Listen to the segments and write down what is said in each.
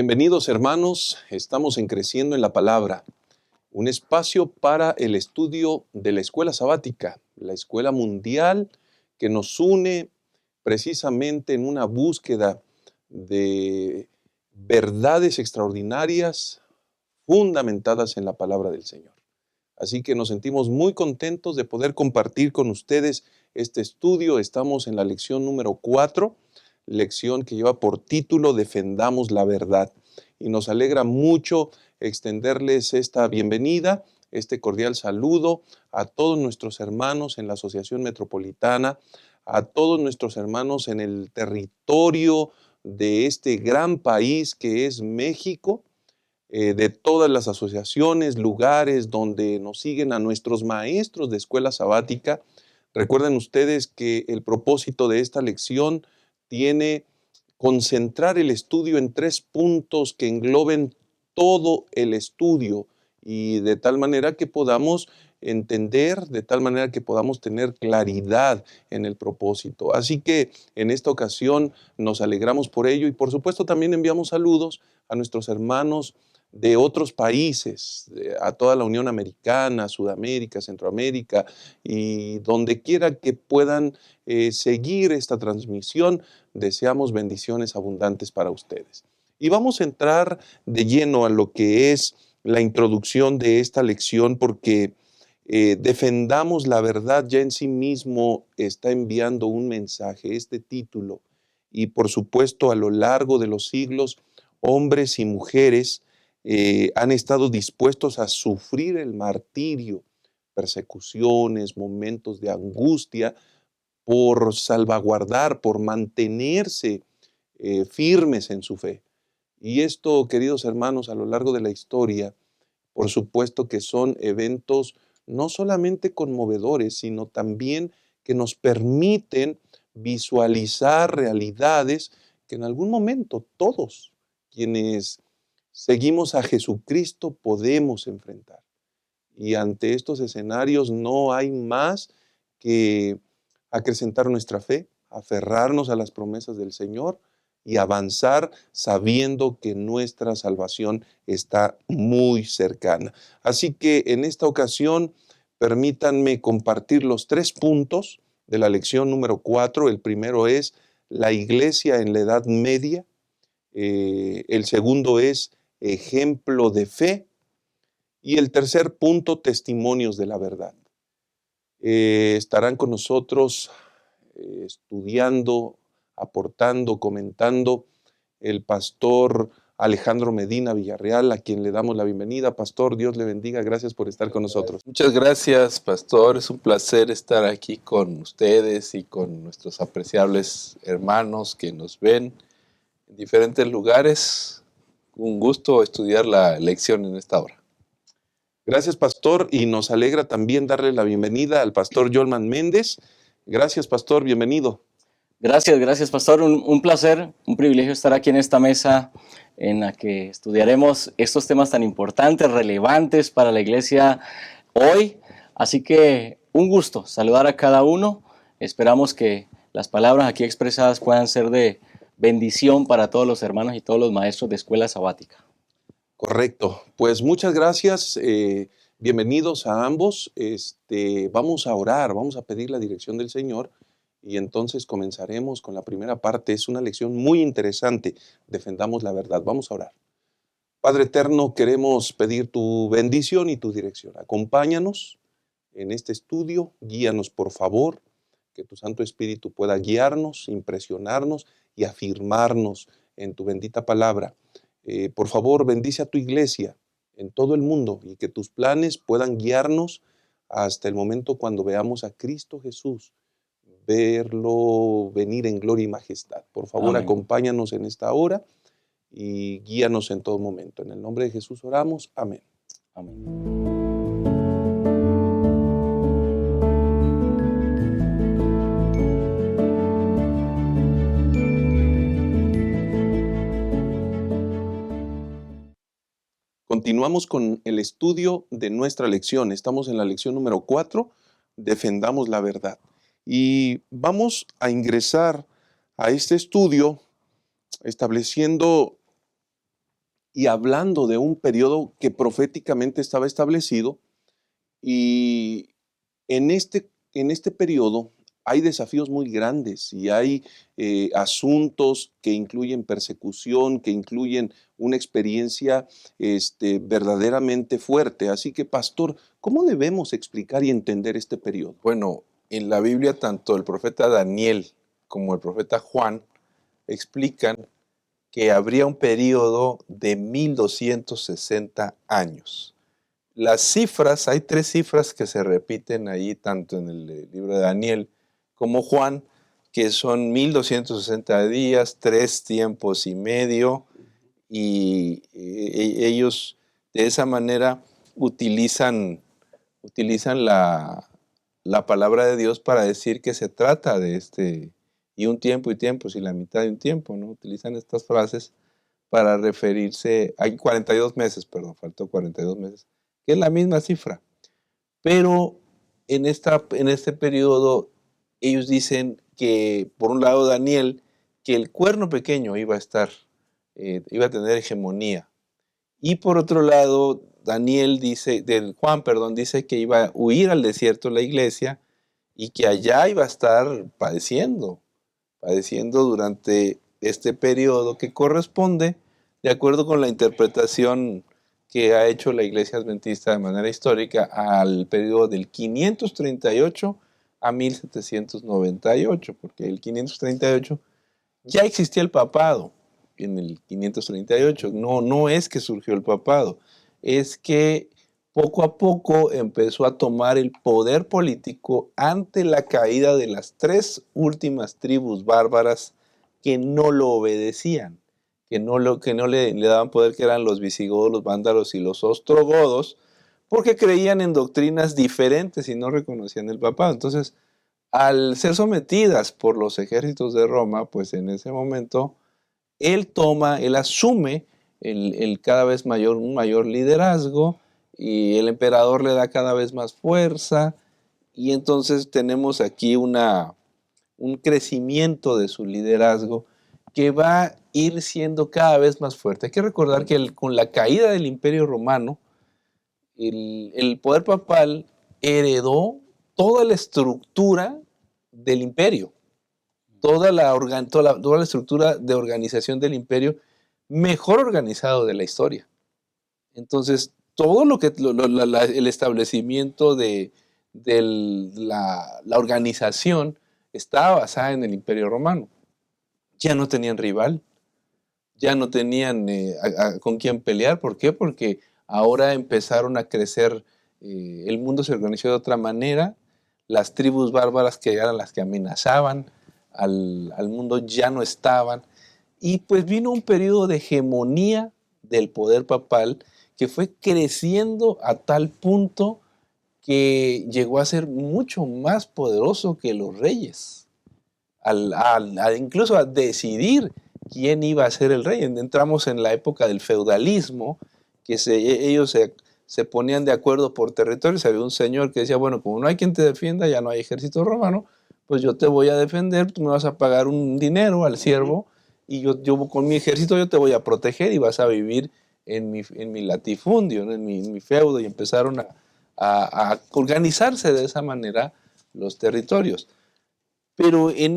Bienvenidos hermanos, estamos en Creciendo en la Palabra, un espacio para el estudio de la escuela sabática, la escuela mundial que nos une precisamente en una búsqueda de verdades extraordinarias fundamentadas en la palabra del Señor. Así que nos sentimos muy contentos de poder compartir con ustedes este estudio. Estamos en la lección número 4, lección que lleva por título Defendamos la verdad. Y nos alegra mucho extenderles esta bienvenida, este cordial saludo a todos nuestros hermanos en la Asociación Metropolitana, a todos nuestros hermanos en el territorio de este gran país que es México, de todas las asociaciones, lugares donde nos siguen a nuestros maestros de escuela sabática. Recuerden ustedes que el propósito de esta lección tiene concentrar el estudio en 3 puntos que engloben todo el estudio y de tal manera que podamos entender, de tal manera que podamos tener claridad en el propósito. Así que en esta ocasión nos alegramos por ello y por supuesto también enviamos saludos a nuestros hermanos de otros países, a toda la Unión Americana, Sudamérica, Centroamérica y donde quiera que puedan seguir esta transmisión, deseamos bendiciones abundantes para ustedes. Y vamos a entrar de lleno a lo que es la introducción de esta lección porque defendamos la verdad ya en sí mismo está enviando un mensaje, este título, y por supuesto a lo largo de los siglos, hombres y mujeres han estado dispuestos a sufrir el martirio, persecuciones, momentos de angustia, por salvaguardar, por mantenerse firmes en su fe. Y esto, queridos hermanos, a lo largo de la historia, por supuesto que son eventos no solamente conmovedores, sino también que nos permiten visualizar realidades que en algún momento todos quienes seguimos a Jesucristo podemos enfrentar. Y ante estos escenarios no hay más que acrecentar nuestra fe, aferrarnos a las promesas del Señor y avanzar sabiendo que nuestra salvación está muy cercana. Así que en esta ocasión permítanme compartir los 3 puntos de la lección número 4. El primero es la iglesia en la Edad Media. El segundo es ejemplo de fe. Y el tercer punto, testimonios de la verdad. Estarán con nosotros estudiando, aportando, comentando el pastor Alejandro Medina Villarreal, a quien le damos la bienvenida. Pastor, Dios le bendiga, gracias por estar con nosotros. Muchas gracias, pastor. Es un placer estar aquí con ustedes y con nuestros apreciables hermanos que nos ven en diferentes lugares. Un gusto estudiar la lección en esta hora. Gracias, pastor, y nos alegra también darle la bienvenida al pastor Yolman Méndez. Gracias, pastor, bienvenido. Gracias, pastor. Un placer, un privilegio estar aquí en esta mesa en la que estudiaremos estos temas tan importantes, relevantes para la iglesia hoy. Así que un gusto saludar a cada uno. Esperamos que las palabras aquí expresadas puedan ser de bendición para todos los hermanos y todos los maestros de escuela sabática. Correcto. Pues muchas gracias. Bienvenidos a ambos. Vamos a orar, vamos a pedir la dirección del Señor y entonces comenzaremos con la primera parte. Es una lección muy interesante. Defendamos la verdad. Vamos a orar. Padre eterno, queremos pedir tu bendición y tu dirección. Acompáñanos en este estudio. Guíanos, por favor. Que tu Santo Espíritu pueda guiarnos, impresionarnos y afirmarnos en tu bendita palabra. Por favor, bendice a tu iglesia en todo el mundo y que tus planes puedan guiarnos hasta el momento cuando veamos a Cristo Jesús, verlo venir en gloria y majestad. Por favor, Amén. Acompáñanos en esta hora y guíanos en todo momento. En el nombre de Jesús oramos. Amén. Amén. Continuamos con el estudio de nuestra lección. Estamos en la lección número 4, Defendamos la verdad. Y vamos a ingresar a este estudio estableciendo y hablando de un periodo que proféticamente estaba establecido, y en este periodo hay desafíos muy grandes y hay asuntos que incluyen persecución, que incluyen una experiencia verdaderamente fuerte. Así que, pastor, ¿cómo debemos explicar y entender este periodo? Bueno, en la Biblia tanto el profeta Daniel como el profeta Juan explican que habría un periodo de 1260 años. Las cifras, hay tres cifras que se repiten ahí, tanto en el libro de Daniel como Juan, que son 1260 días, 3 tiempos y medio, y ellos de esa manera utilizan la palabra de Dios para decir que se trata de y un tiempo y tiempos, y la mitad de un tiempo, ¿no? Utilizan estas frases para referirse, hay 42 meses, perdón, faltó 42 meses, que es la misma cifra. Pero en este periodo, ellos dicen que, por un lado, Daniel, que el cuerno pequeño iba a tener hegemonía. Y por otro lado, Juan, perdón, dice que iba a huir al desierto la iglesia y que allá iba a estar padeciendo durante este periodo que corresponde, de acuerdo con la interpretación que ha hecho la Iglesia Adventista de manera histórica, al periodo del 538 a 1798, porque el 538 ya existía el papado en el 538. No es que surgió el papado, es que poco a poco empezó a tomar el poder político ante la caída de las tres últimas tribus bárbaras que no lo obedecían, que no le daban poder, que eran los visigodos, los vándalos y los ostrogodos, porque creían en doctrinas diferentes y no reconocían el papado. Entonces, al ser sometidas por los ejércitos de Roma, pues en ese momento él asume cada vez un mayor liderazgo, y el emperador le da cada vez más fuerza, y entonces tenemos aquí un crecimiento de su liderazgo que va a ir siendo cada vez más fuerte. Hay que recordar que con la caída del Imperio Romano, el poder papal heredó toda la estructura del imperio, toda la estructura de organización del imperio mejor organizado de la historia. Entonces, todo el establecimiento la organización estaba basada en el Imperio Romano. Ya no tenían rival, ya no tenían con quién pelear. ¿Por qué? Porque ahora empezaron a crecer, el mundo se organizó de otra manera, las tribus bárbaras, que eran las que amenazaban al mundo, ya no estaban, y pues vino un periodo de hegemonía del poder papal que fue creciendo a tal punto que llegó a ser mucho más poderoso que los reyes, incluso a decidir quién iba a ser el rey. Entramos en la época del feudalismo, que ellos se ponían de acuerdo por territorios. Había un señor que decía, bueno, como no hay quien te defienda, ya no hay ejército romano, pues yo te voy a defender, tú me vas a pagar un dinero al siervo, y yo con mi ejército yo te voy a proteger y vas a vivir en mi latifundio, ¿no? en mi feudo, y empezaron a organizarse de esa manera los territorios. Pero en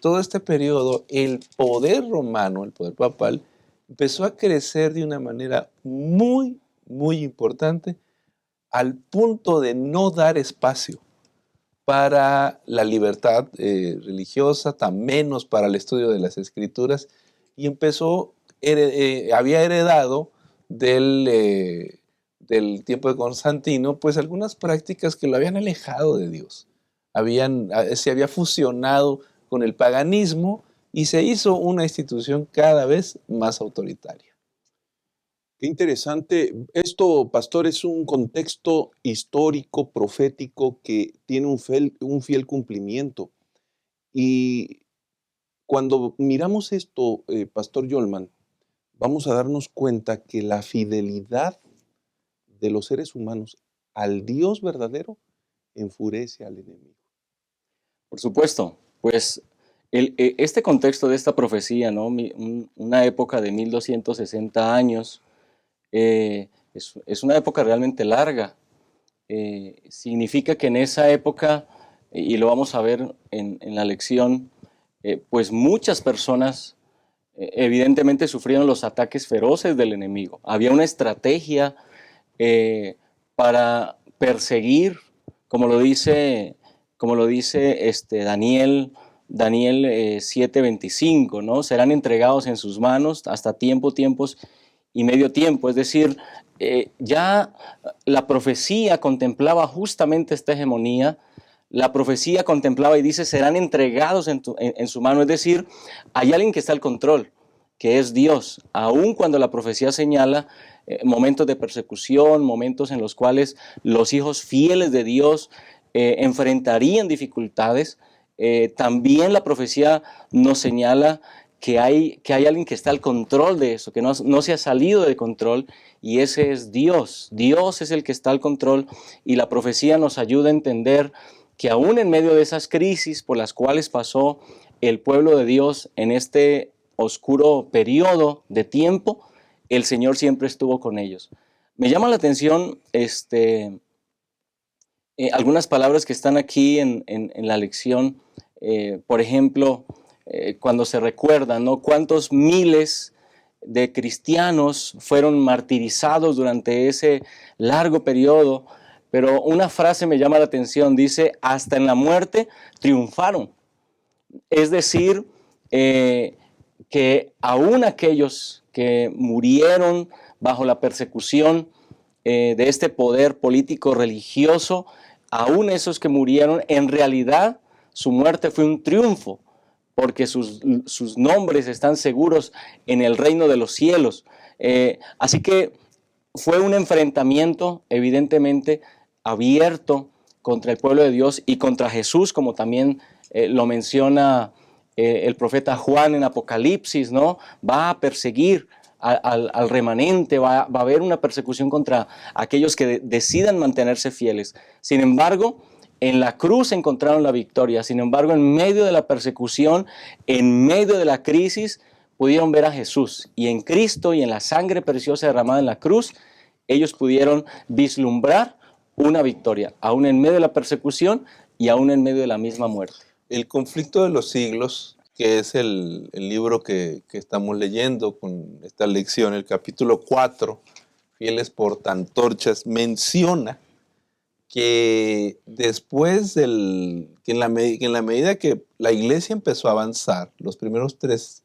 todo este periodo, el poder romano, el poder papal, empezó a crecer de una manera muy, muy importante, al punto de no dar espacio para la libertad religiosa, tan menos para el estudio de las escrituras, y había heredado del tiempo de Constantino, pues algunas prácticas que lo habían alejado de Dios. Se había fusionado con el paganismo y se hizo una institución cada vez más autoritaria. Qué interesante. Esto, pastor, es un contexto histórico, profético, que tiene un fiel cumplimiento. Y cuando miramos esto, pastor Yolman, vamos a darnos cuenta que la fidelidad de los seres humanos al Dios verdadero enfurece al enemigo. Por supuesto, pues Este contexto de esta profecía, ¿no? Una época de 1260 años, es una época realmente larga. Significa que en esa época, y lo vamos a ver en la lección, pues muchas personas evidentemente sufrieron los ataques feroces del enemigo. Había una estrategia para perseguir, como lo dice Daniel 7:25, ¿no? Serán entregados en sus manos hasta tiempos y medio tiempo. Es decir, ya la profecía contemplaba justamente esta hegemonía. La profecía contemplaba y dice, serán entregados en su mano. Es decir, hay alguien que está al control, que es Dios. Aun cuando la profecía señala momentos de persecución, momentos en los cuales los hijos fieles de Dios enfrentarían dificultades, también la profecía nos señala que hay alguien que está al control de eso, que no se ha salido de control, y ese es Dios. Dios es el que está al control, y la profecía nos ayuda a entender que aún en medio de esas crisis por las cuales pasó el pueblo de Dios en este oscuro periodo de tiempo, el Señor siempre estuvo con ellos. Me llama la atención algunas palabras que están aquí en la lección. Por ejemplo, cuando se recuerdan, ¿no? Cuántos miles de cristianos fueron martirizados durante ese largo periodo, pero una frase me llama la atención, dice, hasta en la muerte triunfaron. Es decir, que aún aquellos que murieron bajo la persecución de este poder político religioso, aún esos que murieron, en realidad su muerte fue un triunfo, porque sus nombres están seguros en el reino de los cielos. Así que fue un enfrentamiento evidentemente abierto contra el pueblo de Dios y contra Jesús, como también lo menciona el profeta Juan en Apocalipsis, ¿no? Va a perseguir al remanente, va a haber una persecución contra aquellos que decidan mantenerse fieles. Sin embargo, en la cruz encontraron la victoria. Sin embargo, en medio de la persecución, en medio de la crisis, pudieron ver a Jesús. Y en Cristo y en la sangre preciosa derramada en la cruz, ellos pudieron vislumbrar una victoria, aún en medio de la persecución y aún en medio de la misma muerte. El conflicto de los siglos, que es el libro que estamos leyendo con esta lección, el capítulo 4, Fieles portantorchas, menciona que después que en la medida que la iglesia empezó a avanzar, los primeros tres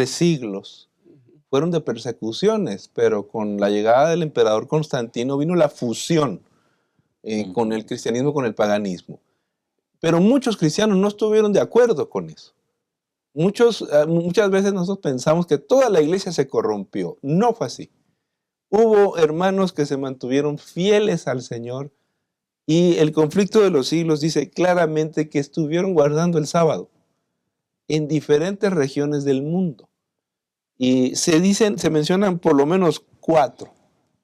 siglos fueron de persecuciones, pero con la llegada del emperador Constantino vino la fusión con el cristianismo, con el paganismo. Pero muchos cristianos no estuvieron de acuerdo con eso. Muchas veces nosotros pensamos que toda la iglesia se corrompió. No fue así. Hubo hermanos que se mantuvieron fieles al Señor, y el conflicto de los siglos dice claramente que estuvieron guardando el sábado en diferentes regiones del mundo. Y se mencionan por lo menos 4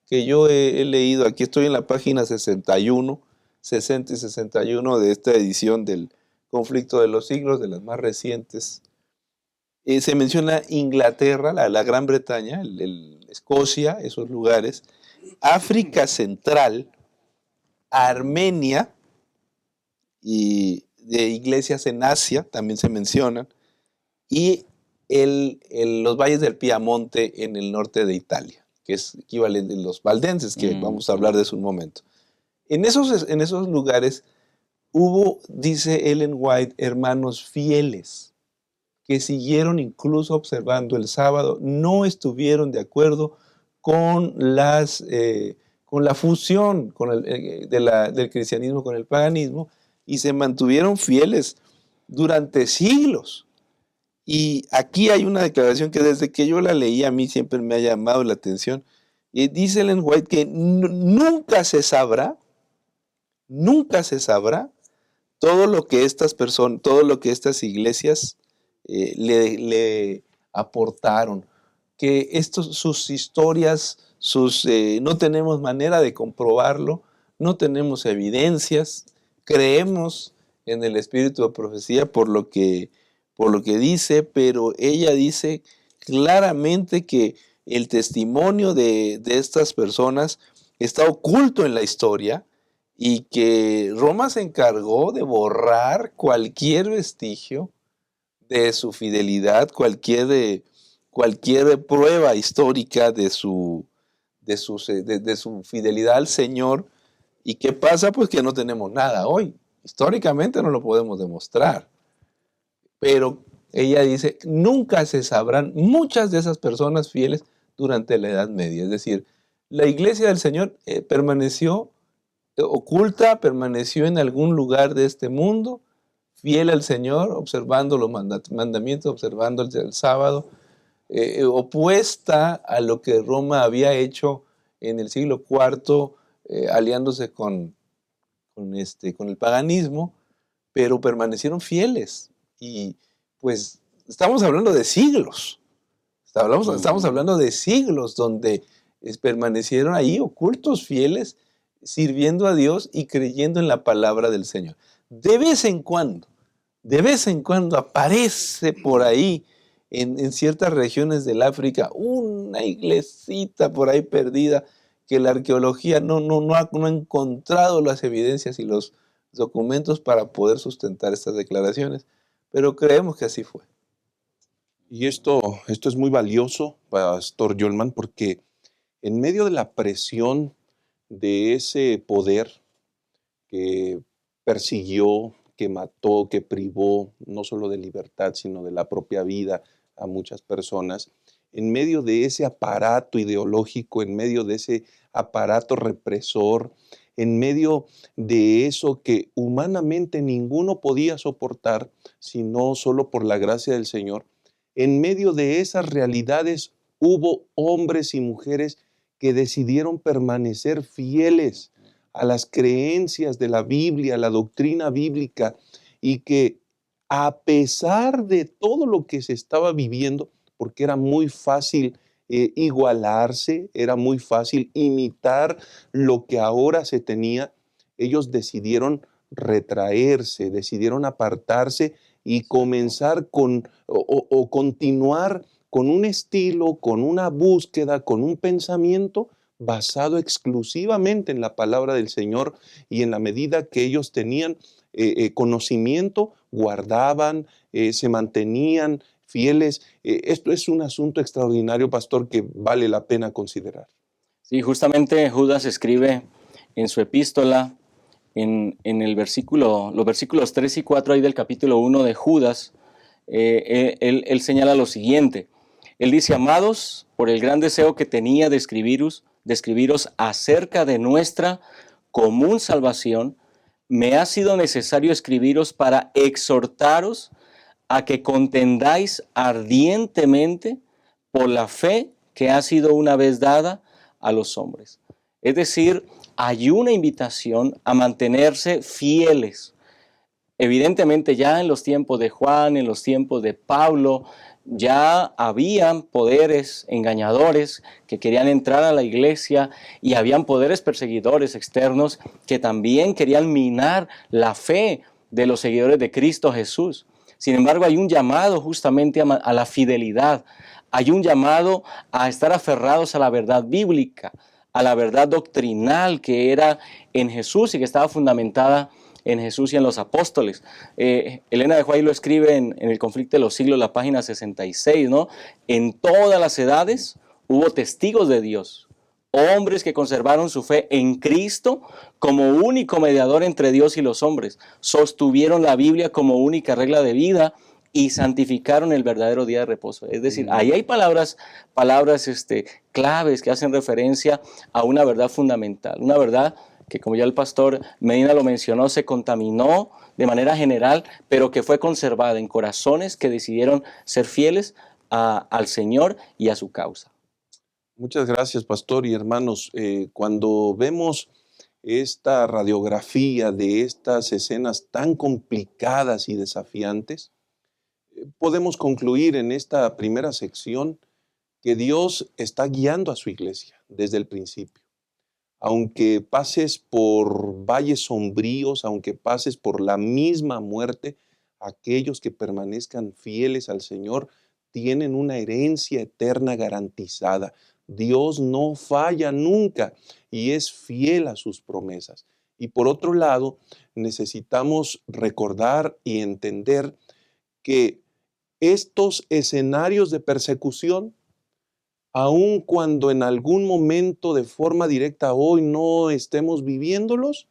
que yo he leído. Aquí estoy en la página 60 y 61 de esta edición del conflicto de los siglos, de las más recientes. Se menciona Inglaterra, la Gran Bretaña, Escocia, esos lugares, África Central, Armenia, y de iglesias en Asia también se mencionan, y los valles del Piamonte en el norte de Italia, que es equivalente a los valdenses, que vamos a hablar de eso un momento. En esos lugares hubo, dice Ellen White, hermanos fieles que siguieron incluso observando el sábado, no estuvieron de acuerdo con la fusión del cristianismo con el paganismo, y se mantuvieron fieles durante siglos. Y aquí hay una declaración que desde que yo la leí a mí siempre me ha llamado la atención. Y dice Ellen White que nunca se sabrá todo lo que estas iglesias le aportaron, que sus historias, no tenemos manera de comprobarlo, no tenemos evidencias, creemos en el espíritu de profecía por lo que por lo que dice, pero ella dice claramente que el testimonio de estas personas está oculto en la historia y que Roma se encargó de borrar cualquier vestigio de su fidelidad, cualquier prueba histórica de su fidelidad al Señor. ¿Y qué pasa? Pues que no tenemos nada hoy. Históricamente no lo podemos demostrar. Pero ella dice, nunca se sabrán muchas de esas personas fieles durante la Edad Media. Es decir, la iglesia del Señor permaneció oculta, permaneció en algún lugar de este mundo, fiel al Señor, observando los mandamientos, observando el sábado, opuesta a lo que Roma había hecho en el siglo IV, aliándose con el paganismo, pero permanecieron fieles. Y pues estamos hablando de siglos, estamos hablando de siglos donde permanecieron ahí ocultos, fieles, sirviendo a Dios y creyendo en la palabra del Señor. De vez en cuando aparece por ahí en ciertas regiones del África una iglesita por ahí perdida que la arqueología no ha encontrado las evidencias y los documentos para poder sustentar estas declaraciones, pero creemos que así fue. Y esto es muy valioso, Pastor Yolman, porque en medio de la presión de ese poder que persiguió, que mató, que privó no solo de libertad, sino de la propia vida a muchas personas, en medio de ese aparato ideológico, en medio de ese aparato represor, en medio de eso que humanamente ninguno podía soportar, sino solo por la gracia del Señor, en medio de esas realidades hubo hombres y mujeres que decidieron permanecer fieles a las creencias de la Biblia, a la doctrina bíblica, y que a pesar de todo lo que se estaba viviendo, porque era muy fácil igualarse, era muy fácil imitar lo que ahora se tenía, ellos decidieron retraerse, decidieron apartarse y comenzar o continuar con un estilo, con una búsqueda, con un pensamiento basado exclusivamente en la palabra del Señor, y en la medida que ellos tenían conocimiento, guardaban, se mantenían fieles. Esto es un asunto extraordinario, pastor, que vale la pena considerar. Sí, justamente Judas escribe en su epístola, en los versículos 3 y 4 ahí del capítulo 1 de Judas, él señala lo siguiente. Él dice: amados, por el gran deseo que tenía de escribiros acerca de nuestra común salvación, me ha sido necesario escribiros para exhortaros a que contendáis ardientemente por la fe que ha sido una vez dada a los hombres. Es decir, hay una invitación a mantenerse fieles. Evidentemente ya en los tiempos de Juan, en los tiempos de Pablo, ya habían poderes engañadores que querían entrar a la iglesia, y habían poderes perseguidores externos que también querían minar la fe de los seguidores de Cristo Jesús. Sin embargo, hay un llamado justamente a la fidelidad, hay un llamado a estar aferrados a la verdad bíblica, a la verdad doctrinal que era en Jesús y que estaba fundamentada en Jesús y en los apóstoles. Elena de White lo escribe en El conflicto de los siglos, la página 66, ¿no? En todas las edades hubo testigos de Dios, hombres que conservaron su fe en Cristo como único mediador entre Dios y los hombres, sostuvieron la Biblia como única regla de vida y santificaron el verdadero día de reposo. Es decir, ahí hay palabras claves que hacen referencia a una verdad fundamental, una verdad que, como ya el pastor Medina lo mencionó, se contaminó de manera general, pero que fue conservada en corazones que decidieron ser fieles al Señor y a su causa. Muchas gracias, pastor y hermanos. Cuando vemos esta radiografía de estas escenas tan complicadas y desafiantes, podemos concluir en esta primera sección que Dios está guiando a su iglesia desde el principio. Aunque pases por valles sombríos, aunque pases por la misma muerte, aquellos que permanezcan fieles al Señor tienen una herencia eterna garantizada. Dios no falla nunca y es fiel a sus promesas. Y por otro lado, necesitamos recordar y entender que estos escenarios de persecución, aun cuando en algún momento de forma directa hoy no estemos viviéndolos,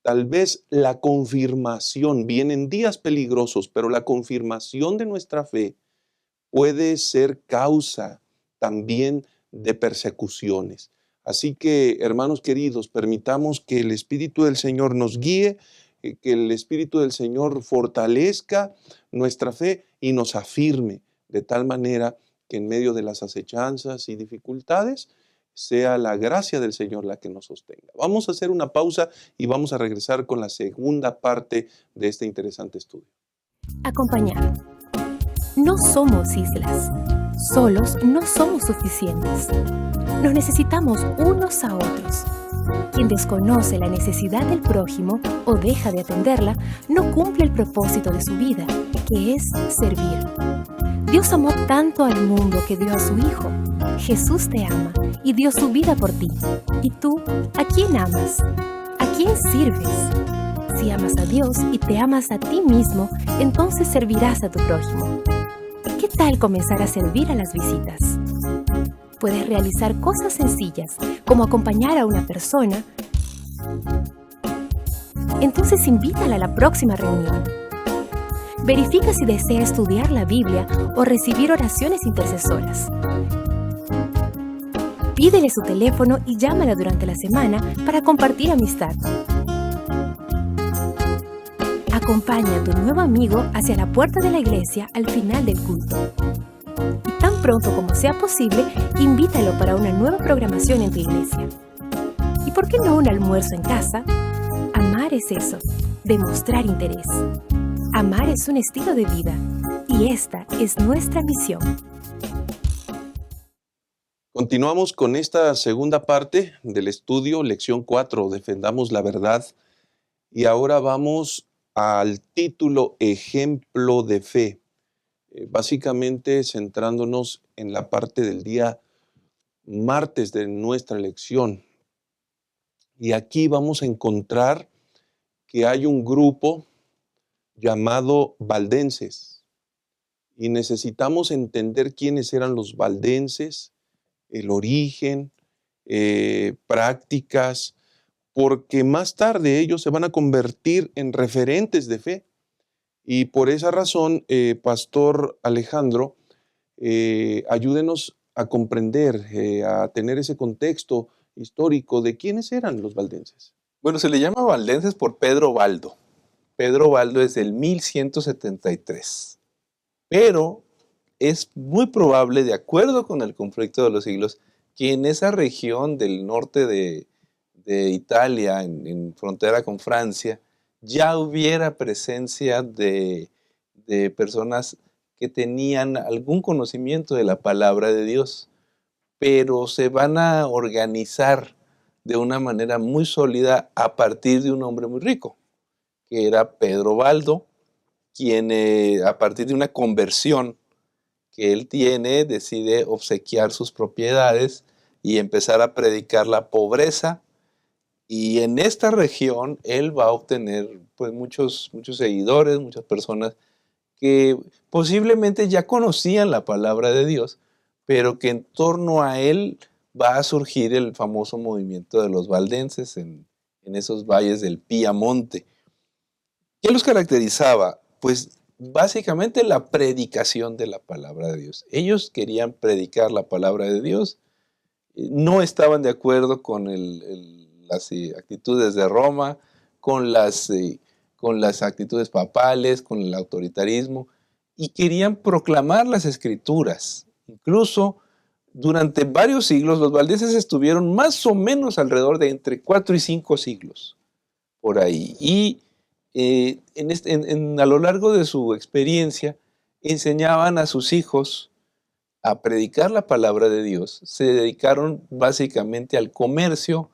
tal vez la confirmación, vienen días peligrosos, pero la confirmación de nuestra fe puede ser causa también de persecuciones. Así que, hermanos queridos, permitamos que el Espíritu del Señor nos guíe, que el Espíritu del Señor fortalezca nuestra fe y nos afirme de tal manera que en medio de las acechanzas y dificultades sea la gracia del Señor la que nos sostenga. Vamos a hacer una pausa y vamos a regresar con la segunda parte de este interesante estudio. Acompañar. No somos islas. Solos no somos suficientes. Nos necesitamos unos a otros. Quien desconoce la necesidad del prójimo o deja de atenderla, no cumple el propósito de su vida, que es servir. Dios amó tanto al mundo que dio a su Hijo. Jesús te ama y dio su vida por ti. ¿Y tú, a quién amas? ¿A quién sirves? Si amas a Dios y te amas a ti mismo, entonces servirás a tu prójimo. ¿Qué tal comenzar a servir a las visitas? Puedes realizar cosas sencillas, como acompañar a una persona. Entonces invítala a la próxima reunión. Verifica si desea estudiar la Biblia o recibir oraciones intercesoras. Pídele su teléfono y llámala durante la semana para compartir amistad. Acompaña a tu nuevo amigo hacia la puerta de la iglesia al final del culto. Y tan pronto como sea posible, invítalo para una nueva programación en tu iglesia. ¿Y por qué no un almuerzo en casa? Amar es eso, demostrar interés. Amar es un estilo de vida y esta es nuestra misión. Continuamos con esta segunda parte del estudio, lección 4, Defendamos la verdad. Y ahora vamos al título Ejemplo de fe. Básicamente centrándonos en la parte del día martes de nuestra lección. Y aquí vamos a encontrar que hay un grupo llamado valdenses. Y necesitamos entender quiénes eran los valdenses, el origen, prácticas, porque más tarde ellos se van a convertir en referentes de fe. Y por esa razón, Pastor Alejandro, ayúdenos a comprender, a tener ese contexto histórico de quiénes eran los valdenses. Bueno, se le llama valdenses por Pedro Baldo. Pedro Baldo es del 1173. Pero es muy probable, de acuerdo con el conflicto de los siglos, que en esa región del norte de Italia, en frontera con Francia, ya hubiera presencia de personas que tenían algún conocimiento de la palabra de Dios, pero se van a organizar de una manera muy sólida a partir de un hombre muy rico, que era Pedro Baldo, quien a partir de una conversión que él tiene, decide obsequiar sus propiedades y empezar a predicar la pobreza. Y en esta región él va a obtener pues, muchos seguidores, muchas personas que posiblemente ya conocían la palabra de Dios, pero que en torno a él va a surgir el famoso movimiento de los valdenses en esos valles del Piamonte. ¿Qué los caracterizaba? Pues básicamente la predicación de la palabra de Dios. Ellos querían predicar la palabra de Dios, no estaban de acuerdo con las actitudes de Roma, con las actitudes papales, con el autoritarismo, y querían proclamar las Escrituras. Incluso durante varios siglos los valdenses estuvieron más o menos alrededor de entre 4 y 5 siglos por ahí. Y a lo largo de su experiencia enseñaban a sus hijos a predicar la palabra de Dios. Se dedicaron básicamente al comercio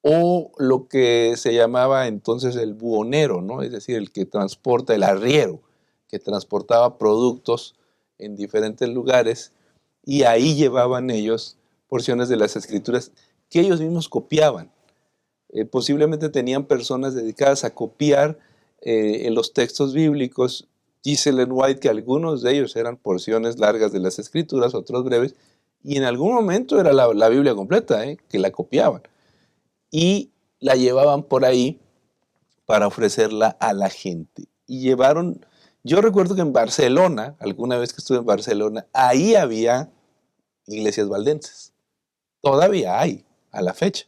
o lo que se llamaba entonces el buhonero, ¿no? Es decir, el que transporta, el arriero, que transportaba productos en diferentes lugares, y ahí llevaban ellos porciones de las escrituras que ellos mismos copiaban. Posiblemente tenían personas dedicadas a copiar en los textos bíblicos. Dice Ellen White que algunos de ellos eran porciones largas de las escrituras, otros breves, y en algún momento era la Biblia completa, que la copiaban. Y la llevaban por ahí para ofrecerla a la gente. Y llevaron, yo recuerdo que en Barcelona, alguna vez que estuve en Barcelona, ahí había iglesias valdenses. Todavía hay, a la fecha.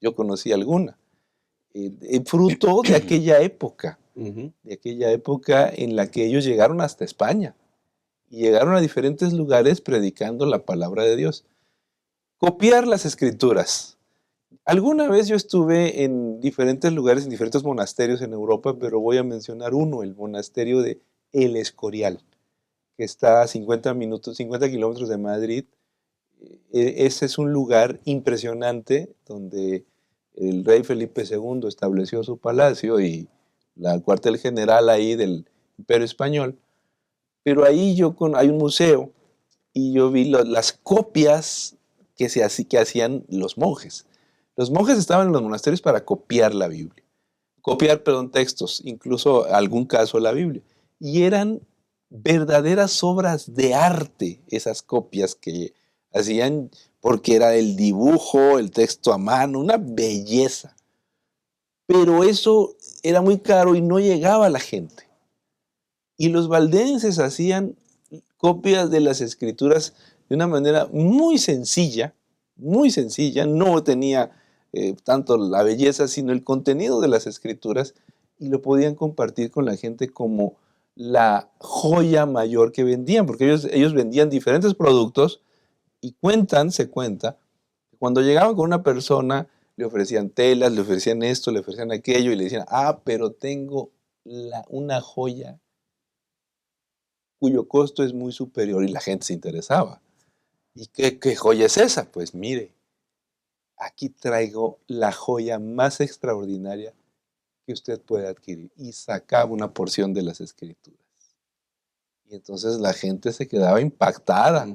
Yo conocí alguna. Fruto de aquella época, en la que ellos llegaron hasta España. Y llegaron a diferentes lugares predicando la palabra de Dios. Copiar las escrituras. Alguna vez yo estuve en diferentes lugares, en diferentes monasterios en Europa, pero voy a mencionar uno, el monasterio de El Escorial, que está a 50 kilómetros de Madrid. Ese es un lugar impresionante donde el rey Felipe II estableció su palacio y el cuartel general ahí del Imperio Español. Pero ahí hay un museo y yo vi las copias que hacían los monjes. Los monjes estaban en los monasterios para copiar la Biblia, textos, incluso algún caso la Biblia. Y eran verdaderas obras de arte esas copias que hacían, porque era el dibujo, el texto a mano, una belleza. Pero eso era muy caro y no llegaba a la gente. Y los valdenses hacían copias de las escrituras de una manera muy sencilla, no tenía tanto la belleza, sino el contenido de las escrituras, y lo podían compartir con la gente como la joya mayor que vendían, porque ellos vendían diferentes productos, y se cuenta, cuando llegaban con una persona, le ofrecían telas, le ofrecían esto, le ofrecían aquello, y le decían, pero tengo una joya cuyo costo es muy superior, y la gente se interesaba. ¿Y qué joya es esa? Pues mire, aquí traigo la joya más extraordinaria que usted puede adquirir. Y sacaba una porción de las escrituras. Y entonces la gente se quedaba impactada.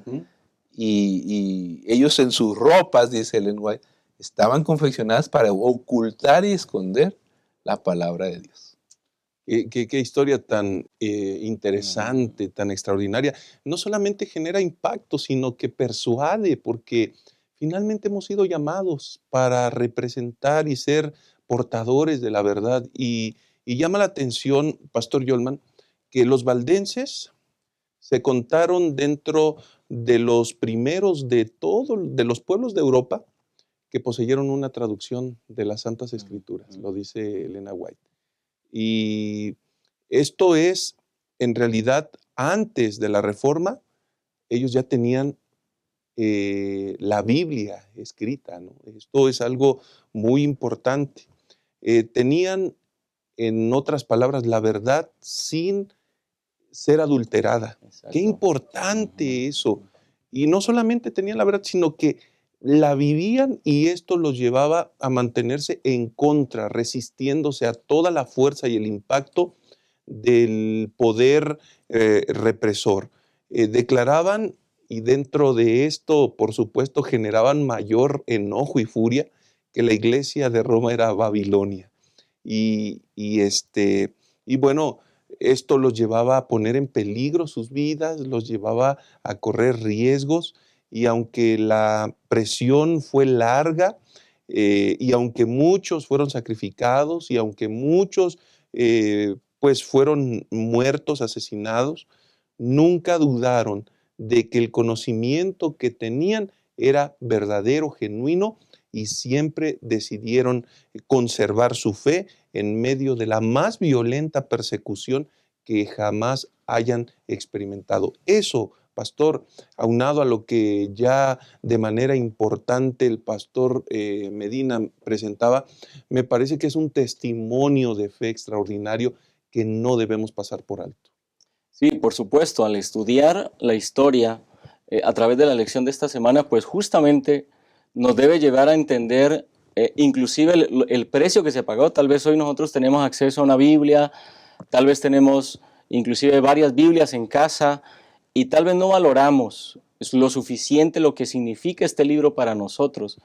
Y ellos en sus ropas, dice Ellen White, estaban confeccionadas para ocultar y esconder la palabra de Dios. Qué historia tan interesante, tan extraordinaria. No solamente genera impacto, sino que persuade, porque finalmente hemos sido llamados para representar y ser portadores de la verdad. Y llama la atención, Pastor Yolman, que los valdenses se contaron dentro de los primeros de los pueblos de Europa que poseyeron una traducción de las Santas Escrituras, lo dice Elena White. Y esto es, en realidad, antes de la Reforma, ellos ya tenían la Biblia escrita, ¿no? Esto es algo muy importante. Tenían, en otras palabras, la verdad sin ser adulterada. Exacto. Qué importante eso. Y no solamente tenían la verdad, sino que la vivían, y esto los llevaba a mantenerse en contra, resistiéndose a toda la fuerza y el impacto del poder represor. Declaraban, y dentro de esto, por supuesto, generaban mayor enojo y furia, que la iglesia de Roma era Babilonia. Y bueno, esto los llevaba a poner en peligro sus vidas, los llevaba a correr riesgos. Y aunque la presión fue larga, y aunque muchos fueron sacrificados, y aunque muchos pues fueron muertos, asesinados, nunca dudaron de que el conocimiento que tenían era verdadero, genuino, y siempre decidieron conservar su fe en medio de la más violenta persecución que jamás hayan experimentado. Eso, pastor, aunado a lo que ya de manera importante el pastor Medina presentaba, me parece que es un testimonio de fe extraordinario que no debemos pasar por alto. Sí, por supuesto, al estudiar la historia a través de la lección de esta semana, pues justamente nos debe llevar a entender inclusive el precio que se pagó. Tal vez hoy nosotros tenemos acceso a una Biblia, tal vez tenemos inclusive varias Biblias en casa y tal vez no valoramos lo suficiente lo que significa este libro para nosotros.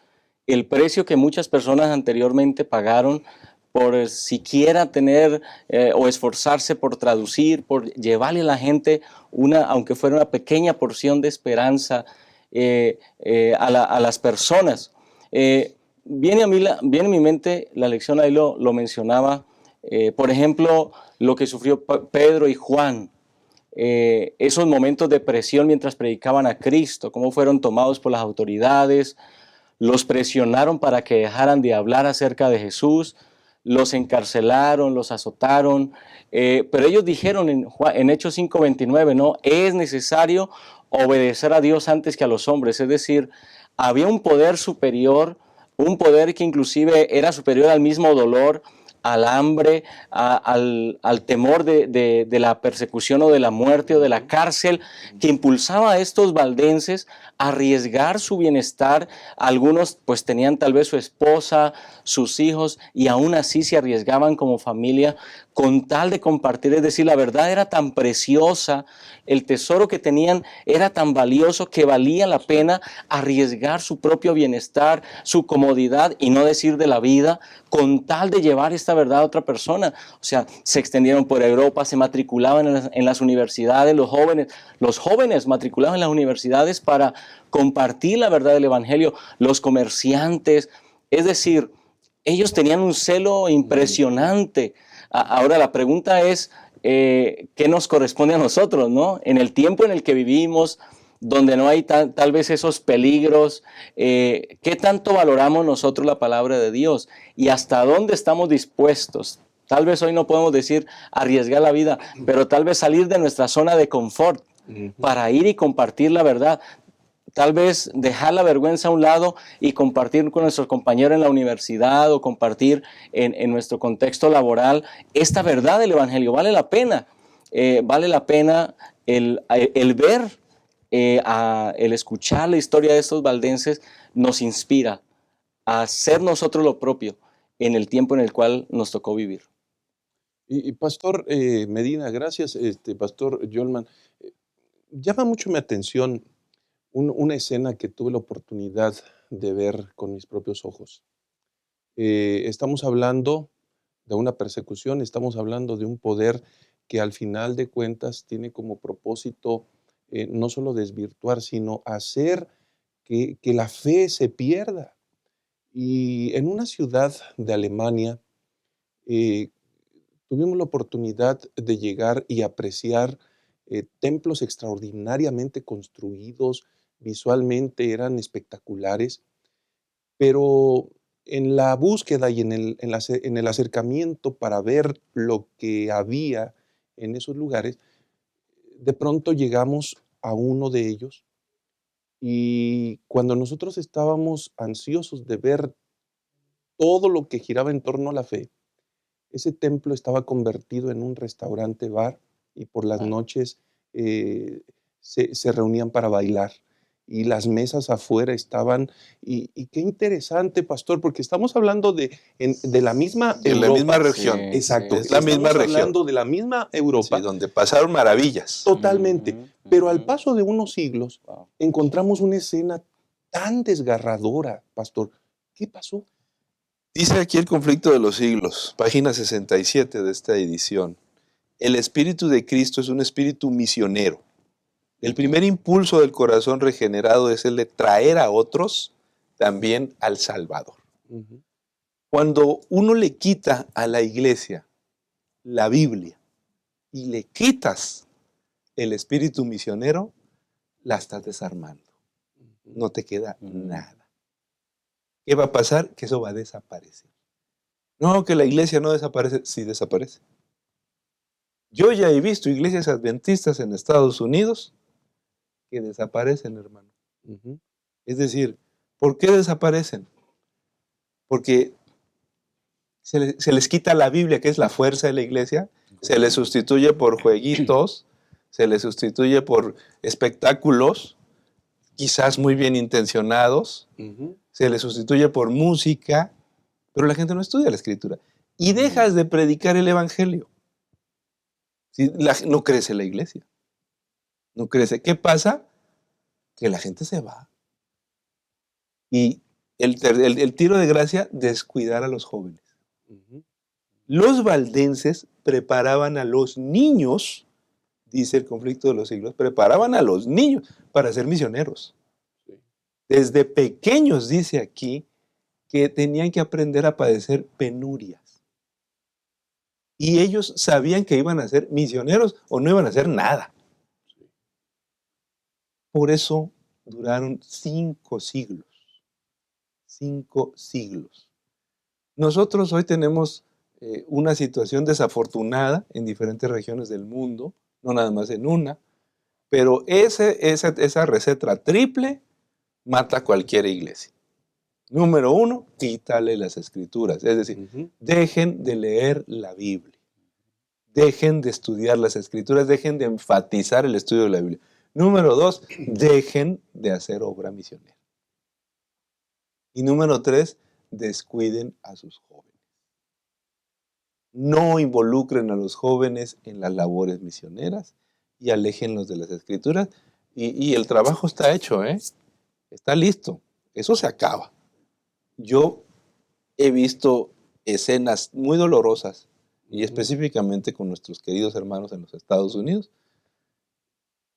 El precio que muchas personas anteriormente pagaron por siquiera tener o esforzarse por traducir, por llevarle a la gente aunque fuera una pequeña porción de esperanza a las personas. Viene a mi mente la lección, ahí lo mencionaba, por ejemplo, lo que sufrió Pedro y Juan, esos momentos de presión mientras predicaban a Cristo, cómo fueron tomados por las autoridades, los presionaron para que dejaran de hablar acerca de Jesús, los encarcelaron, los azotaron, pero ellos dijeron en Hechos 5:29, ¿no? Es necesario obedecer a Dios antes que a los hombres, es decir, había un poder superior, un poder que inclusive era superior al mismo dolor, al hambre, al temor de la persecución o de la muerte o de la cárcel, que impulsaba a estos valdenses a arriesgar su bienestar. Algunos pues tenían tal vez su esposa, sus hijos, y aún así se arriesgaban como familia con tal de compartir. Es decir, la verdad era tan preciosa, el tesoro que tenían era tan valioso que valía la pena arriesgar su propio bienestar, su comodidad y no decir de la vida, con tal de llevar esta verdad a otra persona. O sea, se extendieron por Europa, se matriculaban en las universidades, los jóvenes matriculaban en las universidades para compartir la verdad del Evangelio, los comerciantes, es decir, ellos tenían un celo impresionante. Ahora la pregunta es, ¿qué nos corresponde a nosotros, ¿no? En el tiempo en el que vivimos, donde no hay tal vez esos peligros, ¿qué tanto valoramos nosotros la palabra de Dios? ¿Y hasta dónde estamos dispuestos? Tal vez hoy no podemos decir arriesgar la vida, pero tal vez salir de nuestra zona de confort para ir y compartir la verdad. Tal vez dejar la vergüenza a un lado y compartir con nuestros compañeros en la universidad o compartir en nuestro contexto laboral esta verdad del Evangelio. Vale la pena el ver, el escuchar la historia de estos valdenses nos inspira a hacer nosotros lo propio en el tiempo en el cual nos tocó vivir. Y Pastor Medina, gracias, Pastor Yolman. Llama mucho mi atención una escena que tuve la oportunidad de ver con mis propios ojos. Estamos hablando de una persecución, estamos hablando de un poder que al final de cuentas tiene como propósito no solo desvirtuar, sino hacer que la fe se pierda. Y en una ciudad de Alemania tuvimos la oportunidad de llegar y apreciar templos extraordinariamente construidos, visualmente eran espectaculares, pero en la búsqueda y en el acercamiento para ver lo que había en esos lugares, de pronto llegamos a uno de ellos y cuando nosotros estábamos ansiosos de ver todo lo que giraba en torno a la fe, ese templo estaba convertido en un restaurante bar y por las noches se reunían para bailar. Y las mesas afuera estaban, y qué interesante, Pastor, porque estamos hablando de la misma Europa. De la misma región. Sí, Exacto. Es la misma región. Estamos hablando de la misma Europa. Sí, donde pasaron maravillas. Totalmente. Pero al paso de unos siglos, encontramos una escena tan desgarradora, Pastor. ¿Qué pasó? Dice aquí el conflicto de los siglos, página 67 de esta edición. El espíritu de Cristo es un espíritu misionero. El primer impulso del corazón regenerado es el de traer a otros también al Salvador. Cuando uno le quita a la iglesia la Biblia y le quitas el espíritu misionero, la estás desarmando. No te queda nada. ¿Qué va a pasar? Que eso va a desaparecer. No, que la iglesia no desaparece. Sí desaparece. Yo ya he visto iglesias adventistas en Estados Unidos que desaparecen, hermano. Es decir, ¿por qué desaparecen? Porque se les quita la Biblia, que es la fuerza de la iglesia, se les sustituye por jueguitos, se les sustituye por espectáculos, quizás muy bien intencionados, se les sustituye por música, pero la gente no estudia la Escritura. Y dejas de predicar el Evangelio. ¿Sí? No crece la iglesia. No crece. ¿Qué pasa? Que la gente se va. Y el tiro de gracia, descuidar a los jóvenes. Ujú. Los valdenses preparaban a los niños, dice el conflicto de los siglos, preparaban a los niños para ser misioneros. Sí. Desde pequeños, dice aquí, que tenían que aprender a padecer penurias. Y ellos sabían que iban a ser misioneros o no iban a hacer nada. Por eso duraron 5 siglos. 5 siglos. Nosotros hoy tenemos una situación desafortunada en diferentes regiones del mundo, no nada más en una, pero esa receta triple mata a cualquier iglesia. Número 1, quítale las escrituras. Es decir, Ujú. dejen de leer la Biblia. Dejen de estudiar las escrituras, dejen de enfatizar el estudio de la Biblia. Número 2, dejen de hacer obra misionera. Y número 3, descuiden a sus jóvenes. No involucren a los jóvenes en las labores misioneras y aléjenlos de las escrituras. Y el trabajo está hecho, está listo. Eso se acaba. Yo he visto escenas muy dolorosas, y específicamente con nuestros queridos hermanos en los Estados Unidos.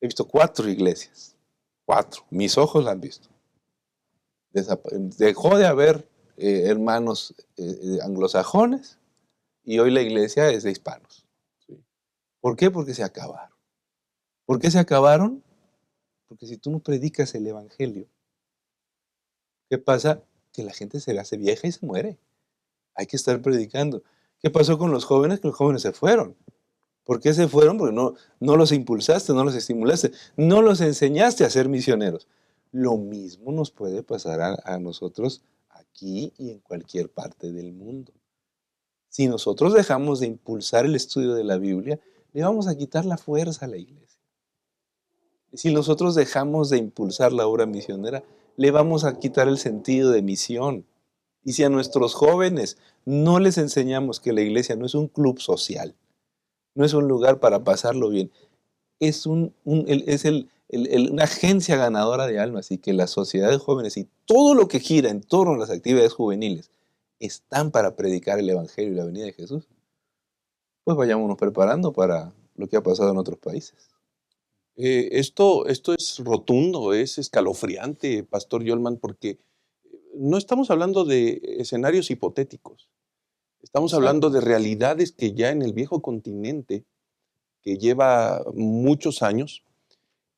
He visto 4 iglesias. 4. Mis ojos la han visto. Dejó de haber hermanos anglosajones y hoy la iglesia es de hispanos. Sí. ¿Por qué? Porque se acabaron. ¿Por qué se acabaron? Porque si tú no predicas el evangelio, ¿qué pasa? Que la gente se hace vieja y se muere. Hay que estar predicando. ¿Qué pasó con los jóvenes? Que los jóvenes se fueron. ¿Por qué se fueron? Porque no los impulsaste, no los estimulaste, no los enseñaste a ser misioneros. Lo mismo nos puede pasar a nosotros aquí y en cualquier parte del mundo. Si nosotros dejamos de impulsar el estudio de la Biblia, le vamos a quitar la fuerza a la iglesia. Si nosotros dejamos de impulsar la obra misionera, le vamos a quitar el sentido de misión. Y si a nuestros jóvenes no les enseñamos que la iglesia no es un club social, no es un lugar para pasarlo bien, es una agencia ganadora de almas, y que la sociedad de jóvenes y todo lo que gira en torno a las actividades juveniles están para predicar el evangelio y la venida de Jesús, pues vayámonos preparando para lo que ha pasado en otros países. Esto es rotundo, es escalofriante, Pastor Yolman, porque no estamos hablando de escenarios hipotéticos. Estamos hablando de realidades que ya en el viejo continente, que lleva muchos años,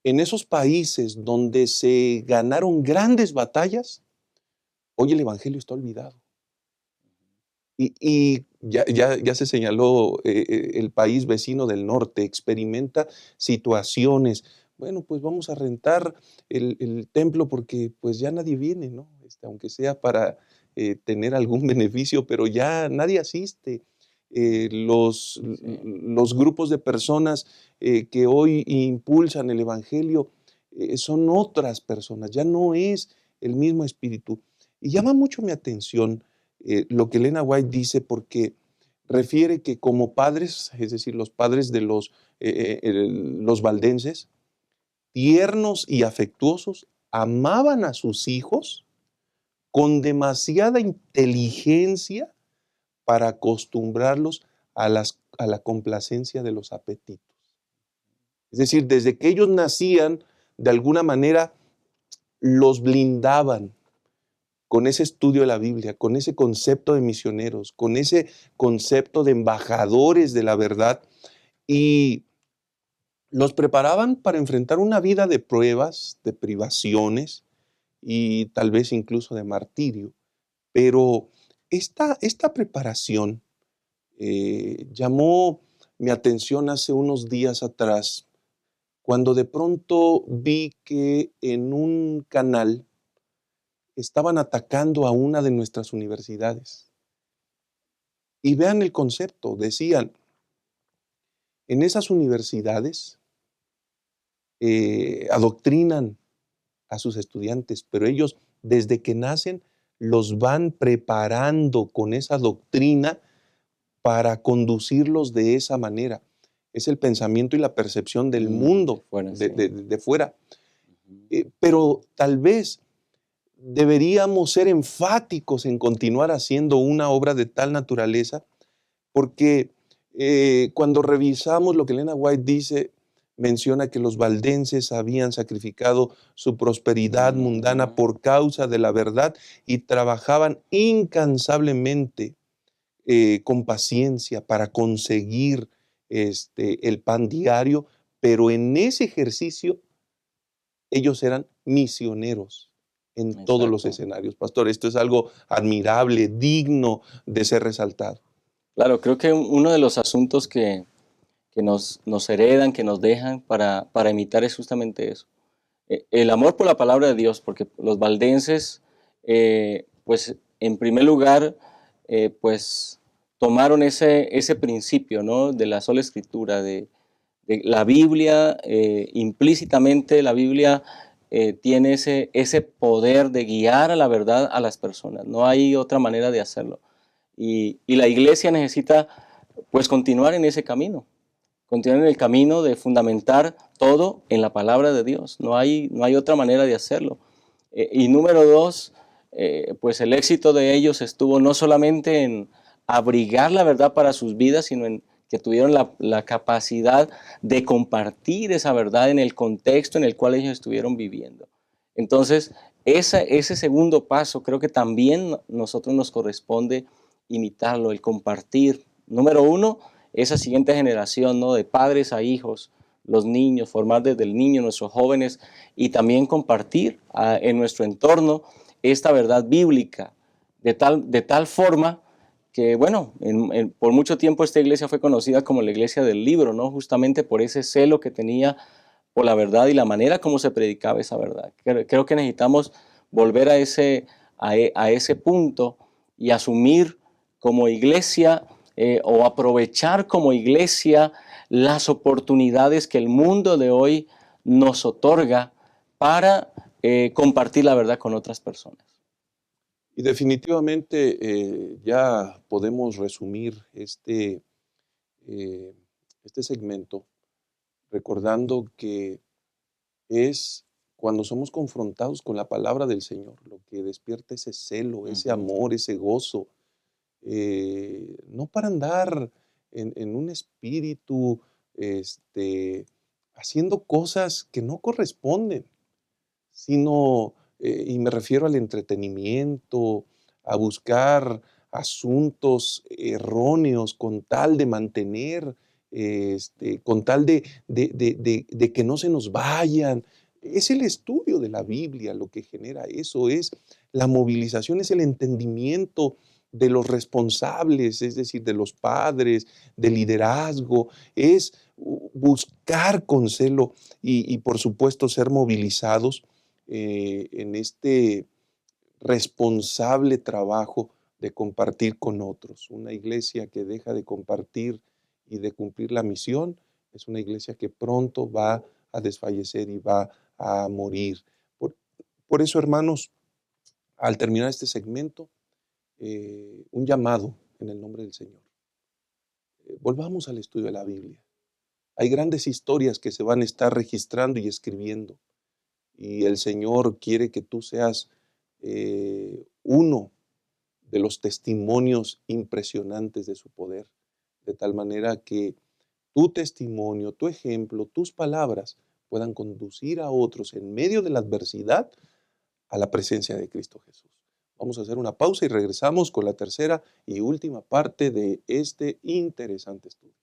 en esos países donde se ganaron grandes batallas, hoy el evangelio está olvidado. Y ya se señaló, el país vecino del norte experimenta situaciones. Bueno, pues vamos a rentar el templo porque pues ya nadie viene, ¿no? Aunque sea para tener algún beneficio, pero ya nadie asiste. Los grupos de personas que hoy impulsan el evangelio son otras personas, ya no es el mismo espíritu. Y llama mucho mi atención lo que Elena White dice, porque refiere que como padres, es decir, los padres de los valdenses, tiernos y afectuosos, amaban a sus hijos con demasiada inteligencia para acostumbrarlos a la complacencia de los apetitos. Es decir, desde que ellos nacían, de alguna manera los blindaban con ese estudio de la Biblia, con ese concepto de misioneros, con ese concepto de embajadores de la verdad, y los preparaban para enfrentar una vida de pruebas, de privaciones y tal vez incluso de martirio. Pero esta preparación llamó mi atención hace unos días atrás, cuando de pronto vi que en un canal estaban atacando a una de nuestras universidades. Y vean el concepto, decían, en esas universidades adoctrinan a sus estudiantes, pero ellos desde que nacen los van preparando con esa doctrina para conducirlos de esa manera. Es el pensamiento y la percepción del mundo, fuera, de fuera. Pero tal vez deberíamos ser enfáticos en continuar haciendo una obra de tal naturaleza, porque cuando revisamos lo que Elena White dice, menciona que los valdenses habían sacrificado su prosperidad mundana por causa de la verdad y trabajaban incansablemente con paciencia para conseguir el pan diario, pero en ese ejercicio ellos eran misioneros en todos los escenarios. Pastor, esto es algo admirable, digno de ser resaltado. Claro, creo que uno de los asuntos que nos heredan, que nos dejan para imitar es justamente eso. El amor por la palabra de Dios, porque los valdenses, pues en primer lugar, pues tomaron ese principio, ¿no?, de la sola escritura, de la Biblia, implícitamente la Biblia tiene ese poder de guiar a la verdad a las personas. No hay otra manera de hacerlo. Y la iglesia necesita pues continuar en ese camino. Continuar en el camino de fundamentar todo en la palabra de Dios. No hay otra manera de hacerlo. Y número dos, pues el éxito de ellos estuvo no solamente en abrigar la verdad para sus vidas, sino en que tuvieron la capacidad de compartir esa verdad en el contexto en el cual ellos estuvieron viviendo. Entonces, ese segundo paso creo que también nosotros nos corresponde imitarlo, el compartir. Número uno, esa siguiente generación, ¿no?, de padres a hijos, los niños, formar desde el niño, nuestros jóvenes, y también compartir en nuestro entorno esta verdad bíblica, de tal forma que, bueno, por mucho tiempo esta iglesia fue conocida como la iglesia del libro, ¿no?, justamente por ese celo que tenía por la verdad y la manera como se predicaba esa verdad. Creo que necesitamos volver a ese punto y asumir como iglesia o aprovechar como iglesia las oportunidades que el mundo de hoy nos otorga para compartir la verdad con otras personas. Y definitivamente ya podemos resumir este segmento recordando que es cuando somos confrontados con la palabra del Señor lo que despierta ese celo, ese amor, ese gozo. No para andar en un espíritu haciendo cosas que no corresponden, sino, y me refiero al entretenimiento, a buscar asuntos erróneos con tal de mantener, con tal de que no se nos vayan. Es el estudio de la Biblia lo que genera eso, es la movilización, es el entendimiento de los responsables, es decir, de los padres, del liderazgo, es buscar con celo y por supuesto ser movilizados en este responsable trabajo de compartir con otros. Una iglesia que deja de compartir y de cumplir la misión es una iglesia que pronto va a desfallecer y va a morir. Por eso, hermanos, al terminar este segmento, un llamado en el nombre del Señor. Volvamos al estudio de la Biblia. Hay grandes historias que se van a estar registrando y escribiendo. Y el Señor quiere que tú seas uno de los testimonios impresionantes de su poder. De tal manera que tu testimonio, tu ejemplo, tus palabras puedan conducir a otros en medio de la adversidad a la presencia de Cristo Jesús. Vamos a hacer una pausa y regresamos con la tercera y última parte de este interesante estudio.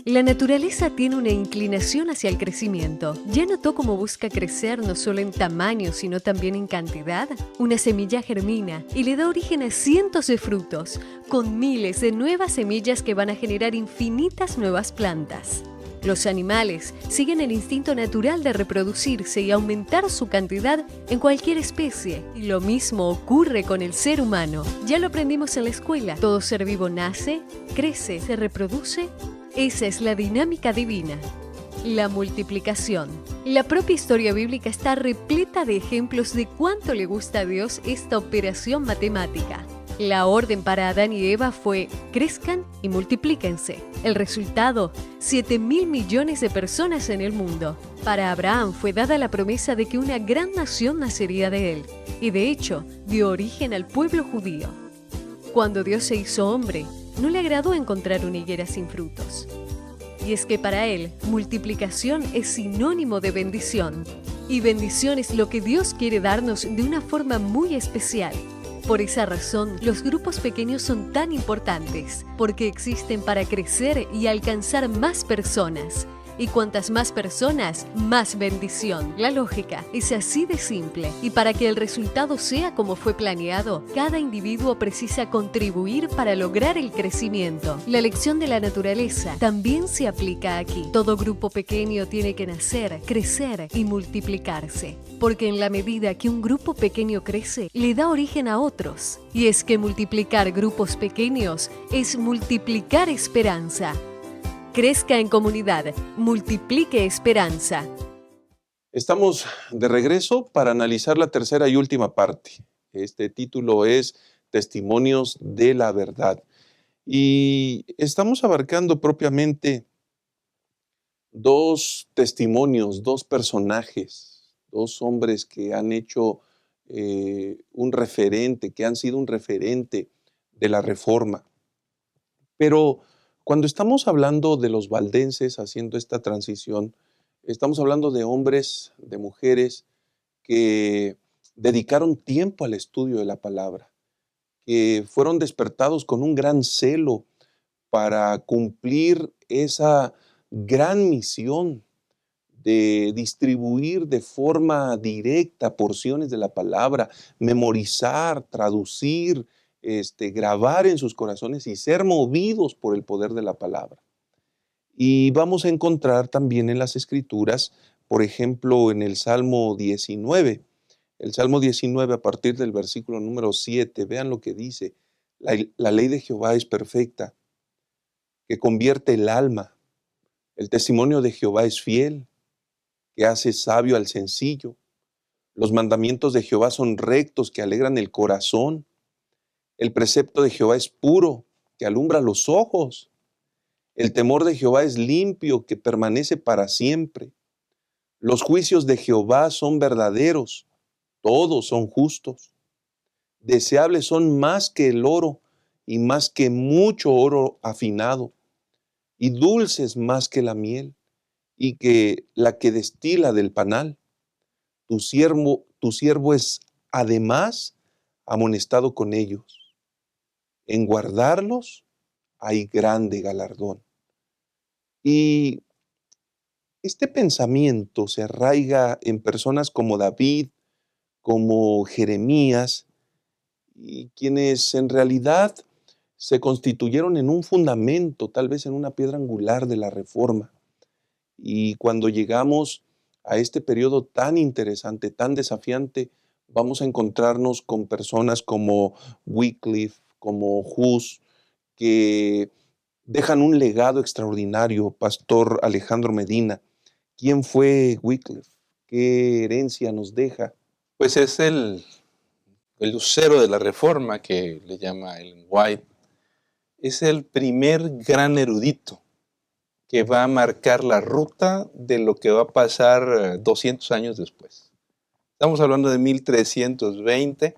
La naturaleza tiene una inclinación hacia el crecimiento. ¿Ya notó cómo busca crecer no solo en tamaño, sino también en cantidad? Una semilla germina y le da origen a cientos de frutos, con miles de nuevas semillas que van a generar infinitas nuevas plantas. Los animales siguen el instinto natural de reproducirse y aumentar su cantidad en cualquier especie. Y lo mismo ocurre con el ser humano. Ya lo aprendimos en la escuela. Todo ser vivo nace, crece, se reproduce. Esa es la dinámica divina. La multiplicación. La propia historia bíblica está repleta de ejemplos de cuánto le gusta a Dios esta operación matemática. La orden para Adán y Eva fue: crezcan y multiplíquense. El resultado: 7.000 millones de personas en el mundo. Para Abraham fue dada la promesa de que una gran nación nacería de él, y de hecho dio origen al pueblo judío. Cuando Dios se hizo hombre, no le agradó encontrar una higuera sin frutos. Y es que para él, multiplicación es sinónimo de bendición. Y bendición es lo que Dios quiere darnos de una forma muy especial. Por esa razón, los grupos pequeños son tan importantes, porque existen para crecer y alcanzar más personas. Y cuantas más personas, más bendición. La lógica es así de simple. Y para que el resultado sea como fue planeado, cada individuo precisa contribuir para lograr el crecimiento. La lección de la naturaleza también se aplica aquí. Todo grupo pequeño tiene que nacer, crecer y multiplicarse. Porque en la medida que un grupo pequeño crece, le da origen a otros. Y es que multiplicar grupos pequeños es multiplicar esperanza. Crezca en comunidad, multiplique esperanza. Estamos de regreso para analizar la tercera y última parte. Este título es Testimonios de la Verdad. Y estamos abarcando propiamente dos testimonios, dos personajes, dos hombres que han hecho un referente, que han sido un referente de la Reforma. Pero cuando estamos hablando de los valdenses haciendo esta transición, estamos hablando de hombres, de mujeres que dedicaron tiempo al estudio de la palabra, que fueron despertados con un gran celo para cumplir esa gran misión de distribuir de forma directa porciones de la palabra, memorizar, traducir, grabar en sus corazones y ser movidos por el poder de la palabra. Y vamos a encontrar también en las Escrituras, por ejemplo, en el Salmo 19. El Salmo 19, a partir del versículo número 7, vean lo que dice: la ley de Jehová es perfecta, que convierte el alma. El testimonio de Jehová es fiel, que hace sabio al sencillo. Los mandamientos de Jehová son rectos, que alegran el corazón. El precepto de Jehová es puro, que alumbra los ojos. El temor de Jehová es limpio, que permanece para siempre. Los juicios de Jehová son verdaderos, todos son justos. Deseables son más que el oro y más que mucho oro afinado, y dulces más que la miel y que la que destila del panal. Tu siervo es además amonestado con ellos. En guardarlos hay grande galardón. Y este pensamiento se arraiga en personas como David, como Jeremías, y quienes en realidad se constituyeron en un fundamento, tal vez en una piedra angular de la Reforma. Y cuando llegamos a este periodo tan interesante, tan desafiante, vamos a encontrarnos con personas como Wycliffe, como Hus, que dejan un legado extraordinario. Pastor Alejandro Medina, ¿quién fue Wycliffe? ¿Qué herencia nos deja? Pues es el lucero de la Reforma, que le llama Ellen White. Es el primer gran erudito que va a marcar la ruta de lo que va a pasar 200 años después. Estamos hablando de 1320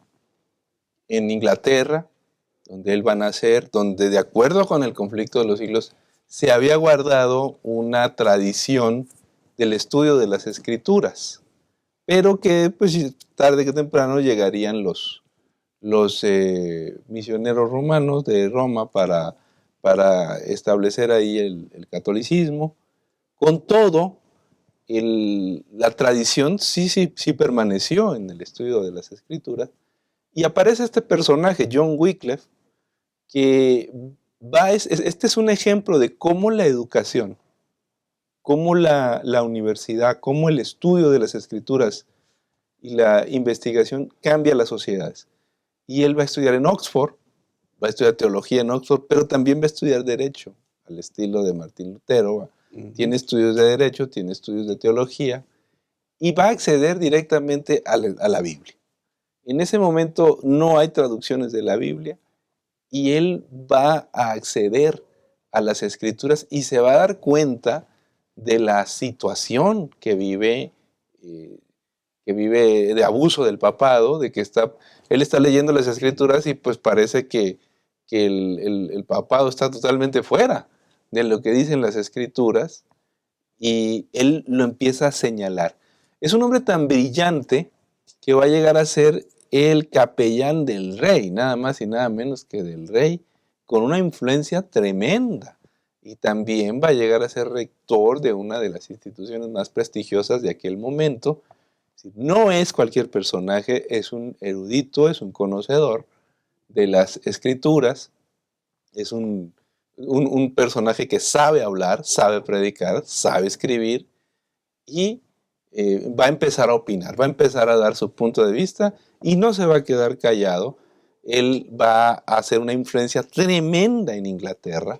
en Inglaterra, donde él va a nacer, donde de acuerdo con el conflicto de los siglos se había guardado una tradición del estudio de las Escrituras, pero que pues tarde que temprano llegarían los misioneros romanos de Roma para establecer ahí el catolicismo. Con todo, la tradición sí permaneció en el estudio de las Escrituras, y aparece este personaje, John Wycliffe, que este es un ejemplo de cómo la educación, cómo la universidad, cómo el estudio de las Escrituras y la investigación cambia las sociedades. Y él va a estudiar en Oxford, va a estudiar teología en Oxford, pero también va a estudiar derecho, al estilo de Martín Lutero. tiene estudios de derecho, tiene estudios de teología, y va a acceder directamente a la Biblia. En ese momento no hay traducciones de la Biblia, y él va a acceder a las Escrituras y se va a dar cuenta de la situación que vive de abuso del papado, de que él está leyendo las Escrituras y pues parece que el papado está totalmente fuera de lo que dicen las Escrituras, y él lo empieza a señalar. Es un hombre tan brillante que va a llegar a ser el capellán del rey, nada más y nada menos que del rey, con una influencia tremenda. Y también va a llegar a ser rector de una de las instituciones más prestigiosas de aquel momento. No es cualquier personaje, es un erudito, es un conocedor de las Escrituras, es un personaje que sabe hablar, sabe predicar, sabe escribir, y va a empezar a opinar, va a empezar a dar su punto de vista y no se va a quedar callado. Él va a hacer una influencia tremenda en Inglaterra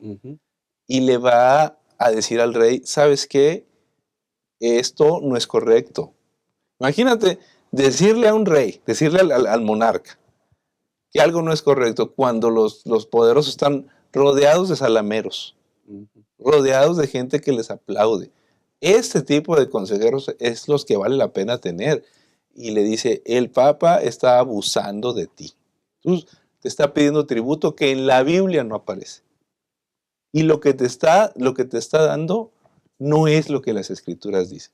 y le va a decir al rey, ¿sabes qué? Esto no es correcto. Imagínate decirle a un rey, decirle al monarca que algo no es correcto cuando los poderosos están rodeados de salameros, rodeados de gente que les aplaude. Este tipo de consejeros es los que vale la pena tener. Y le dice, el Papa está abusando de ti. Te está pidiendo tributo que en la Biblia no aparece. Y lo que te está dando no es lo que las Escrituras dicen.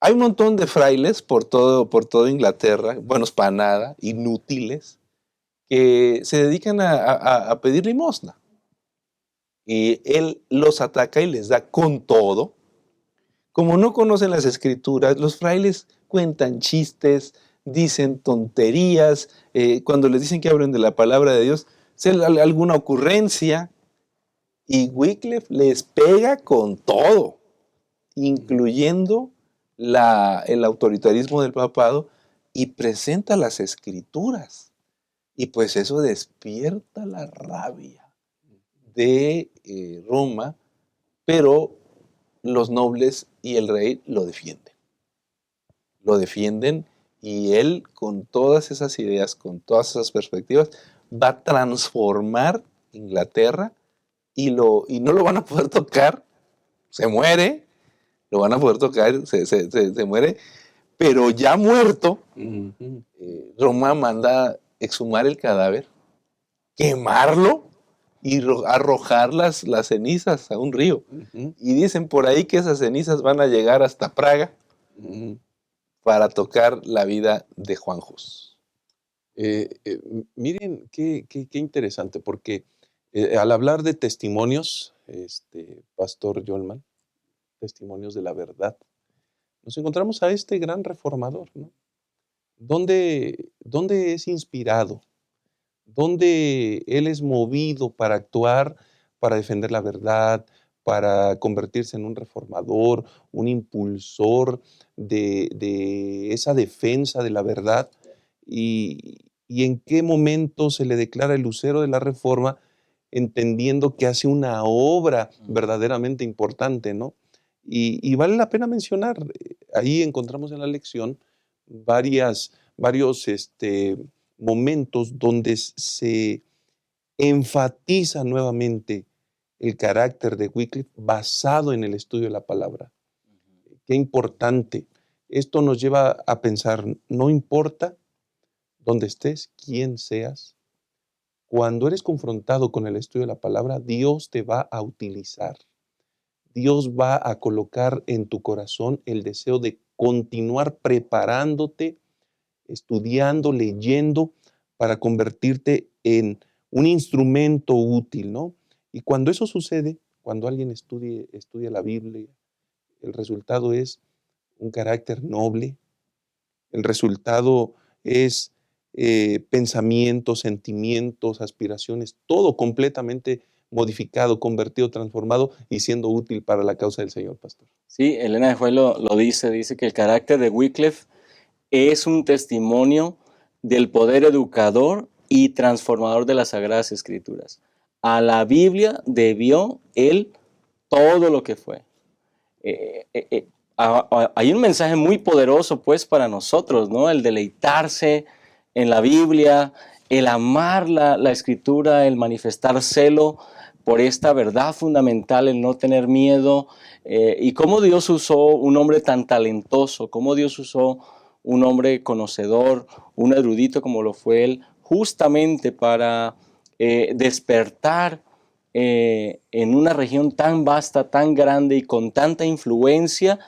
Hay un montón de frailes por toda Inglaterra, buenos para nada, inútiles, que se dedican a pedir limosna. Y él los ataca y les da con todo. Como no conocen las Escrituras, los frailes cuentan chistes, dicen tonterías, cuando les dicen que hablen de la palabra de Dios, alguna ocurrencia, y Wycliffe les pega con todo, incluyendo el autoritarismo del papado, y presenta las Escrituras. Y pues eso despierta la rabia de Roma, pero los nobles y el rey lo defienden. Lo defienden, y él, con todas esas ideas, con todas esas perspectivas, va a transformar Inglaterra, y no lo van a poder tocar. Se muere, lo van a poder tocar, se muere, pero ya muerto, Roma manda exhumar el cadáver, quemarlo y arrojar las cenizas a un río. Y dicen por ahí que esas cenizas van a llegar hasta Praga para tocar la vida de Juan Hus. Miren qué interesante, porque al hablar de testimonios, Pastor Yolman, testimonios de la verdad, nos encontramos a este gran reformador, ¿no? ¿Dónde es inspirado? ¿Dónde él es movido para actuar, para defender la verdad, para convertirse en un reformador, un impulsor de esa defensa de la verdad? ¿Y en qué momento se le declara el lucero de la Reforma, entendiendo que hace una obra verdaderamente importante, ¿no? Y vale la pena mencionar, ahí encontramos en la lección varios momentos donde se enfatiza nuevamente el carácter de Wycliffe basado en el estudio de la palabra. Qué importante. Esto nos lleva a pensar, no importa dónde estés, quién seas, cuando eres confrontado con el estudio de la palabra, Dios te va a utilizar. Dios va a colocar en tu corazón el deseo de continuar preparándote, estudiando, leyendo, para convertirte en un instrumento útil, ¿no? Y cuando eso sucede, cuando alguien estudia la Biblia, el resultado es un carácter noble, el resultado es pensamientos, sentimientos, aspiraciones, todo completamente modificado, convertido, transformado y siendo útil para la causa del Señor, pastor. Sí, Elena de White lo dice que el carácter de Wycliffe es un testimonio del poder educador y transformador de las Sagradas Escrituras. A la Biblia debió él todo lo que fue. hay un mensaje muy poderoso pues para nosotros, ¿no? El deleitarse en la Biblia, el amar la Escritura, el manifestar celo por esta verdad fundamental, el no tener miedo, y cómo Dios usó un hombre tan talentoso, cómo Dios usó un hombre conocedor, un erudito como lo fue él, justamente para despertar en una región tan vasta, tan grande y con tanta influencia,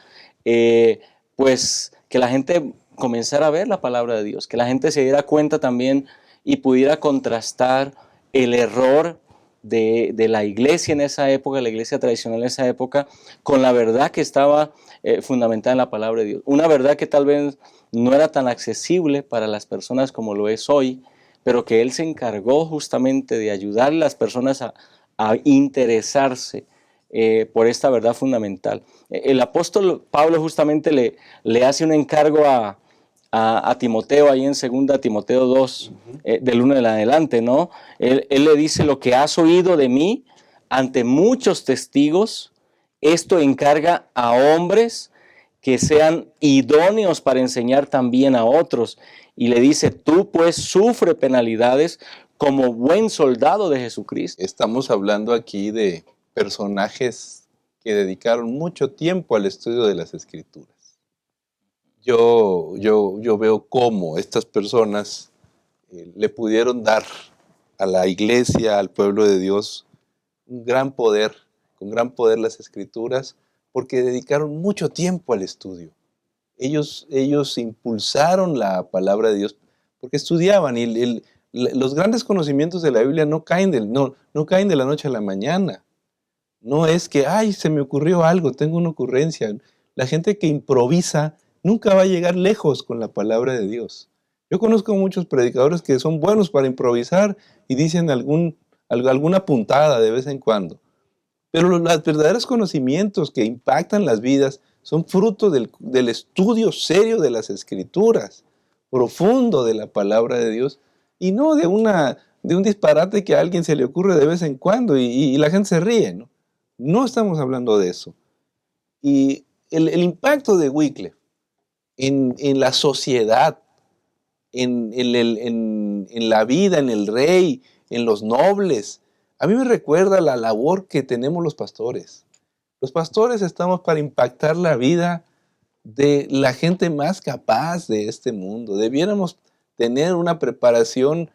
pues que la gente comenzara a ver la palabra de Dios, que la gente se diera cuenta también y pudiera contrastar el error de la iglesia en esa época, la iglesia tradicional en esa época, con la verdad que estaba fundamentada en la palabra de Dios. Una verdad que tal vez no era tan accesible para las personas como lo es hoy, pero que él se encargó justamente de ayudar a las personas a interesarse por esta verdad fundamental. El apóstol Pablo justamente le hace un encargo a Timoteo, ahí en 2 Timoteo 2, del 1 en adelante, ¿no? Él le dice: lo que has oído de mí ante muchos testigos, esto encarga a hombres que sean idóneos para enseñar también a otros. Y le dice: tú pues sufre penalidades como buen soldado de Jesucristo. Estamos hablando aquí de personajes que dedicaron mucho tiempo al estudio de las Escrituras. Yo veo cómo estas personas le pudieron dar a la iglesia, al pueblo de Dios, un gran poder, con gran poder las Escrituras, porque dedicaron mucho tiempo al estudio. Ellos impulsaron la palabra de Dios porque estudiaban, y los grandes conocimientos de la Biblia no caen de la noche a la mañana. No es que, ay, se me ocurrió algo, tengo una ocurrencia. La gente que improvisa nunca va a llegar lejos con la palabra de Dios. Yo conozco muchos predicadores que son buenos para improvisar y dicen alguna puntada de vez en cuando. Pero los verdaderos conocimientos que impactan las vidas son fruto del estudio serio de las Escrituras, profundo de la palabra de Dios, y no de un disparate que a alguien se le ocurre de vez en cuando y la gente se ríe, ¿no? No estamos hablando de eso. Y el impacto de Wycliffe en la sociedad, en la vida, en el rey, en los nobles, a mí me recuerda la labor que tenemos los pastores. Los pastores estamos para impactar la vida de la gente más capaz de este mundo. Debiéramos tener una preparación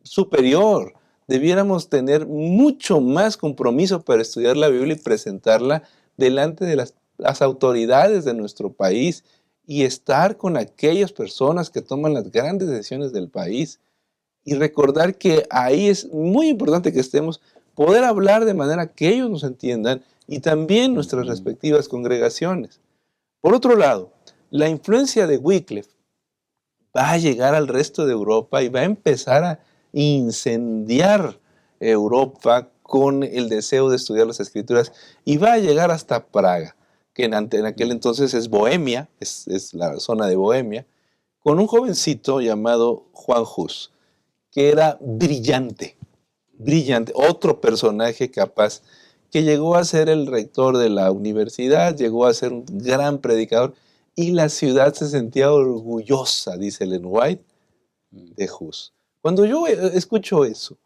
superior. Debiéramos tener mucho más compromiso para estudiar la Biblia y presentarla delante de las autoridades de nuestro país y estar con aquellas personas que toman las grandes decisiones del país. Y recordar que ahí es muy importante que estemos, poder hablar de manera que ellos nos entiendan y también nuestras respectivas congregaciones. Por otro lado, la influencia de Wycliffe va a llegar al resto de Europa y va a empezar a incendiar Europa con el deseo de estudiar las Escrituras, y va a llegar hasta Praga, que en aquel entonces es Bohemia, es la zona de Bohemia, con un jovencito llamado Juan Hus, que era brillante, otro personaje capaz, que llegó a ser el rector de la universidad, llegó a ser un gran predicador, y la ciudad se sentía orgullosa, dice Ellen White, de Hus. Cuando yo escucho eso,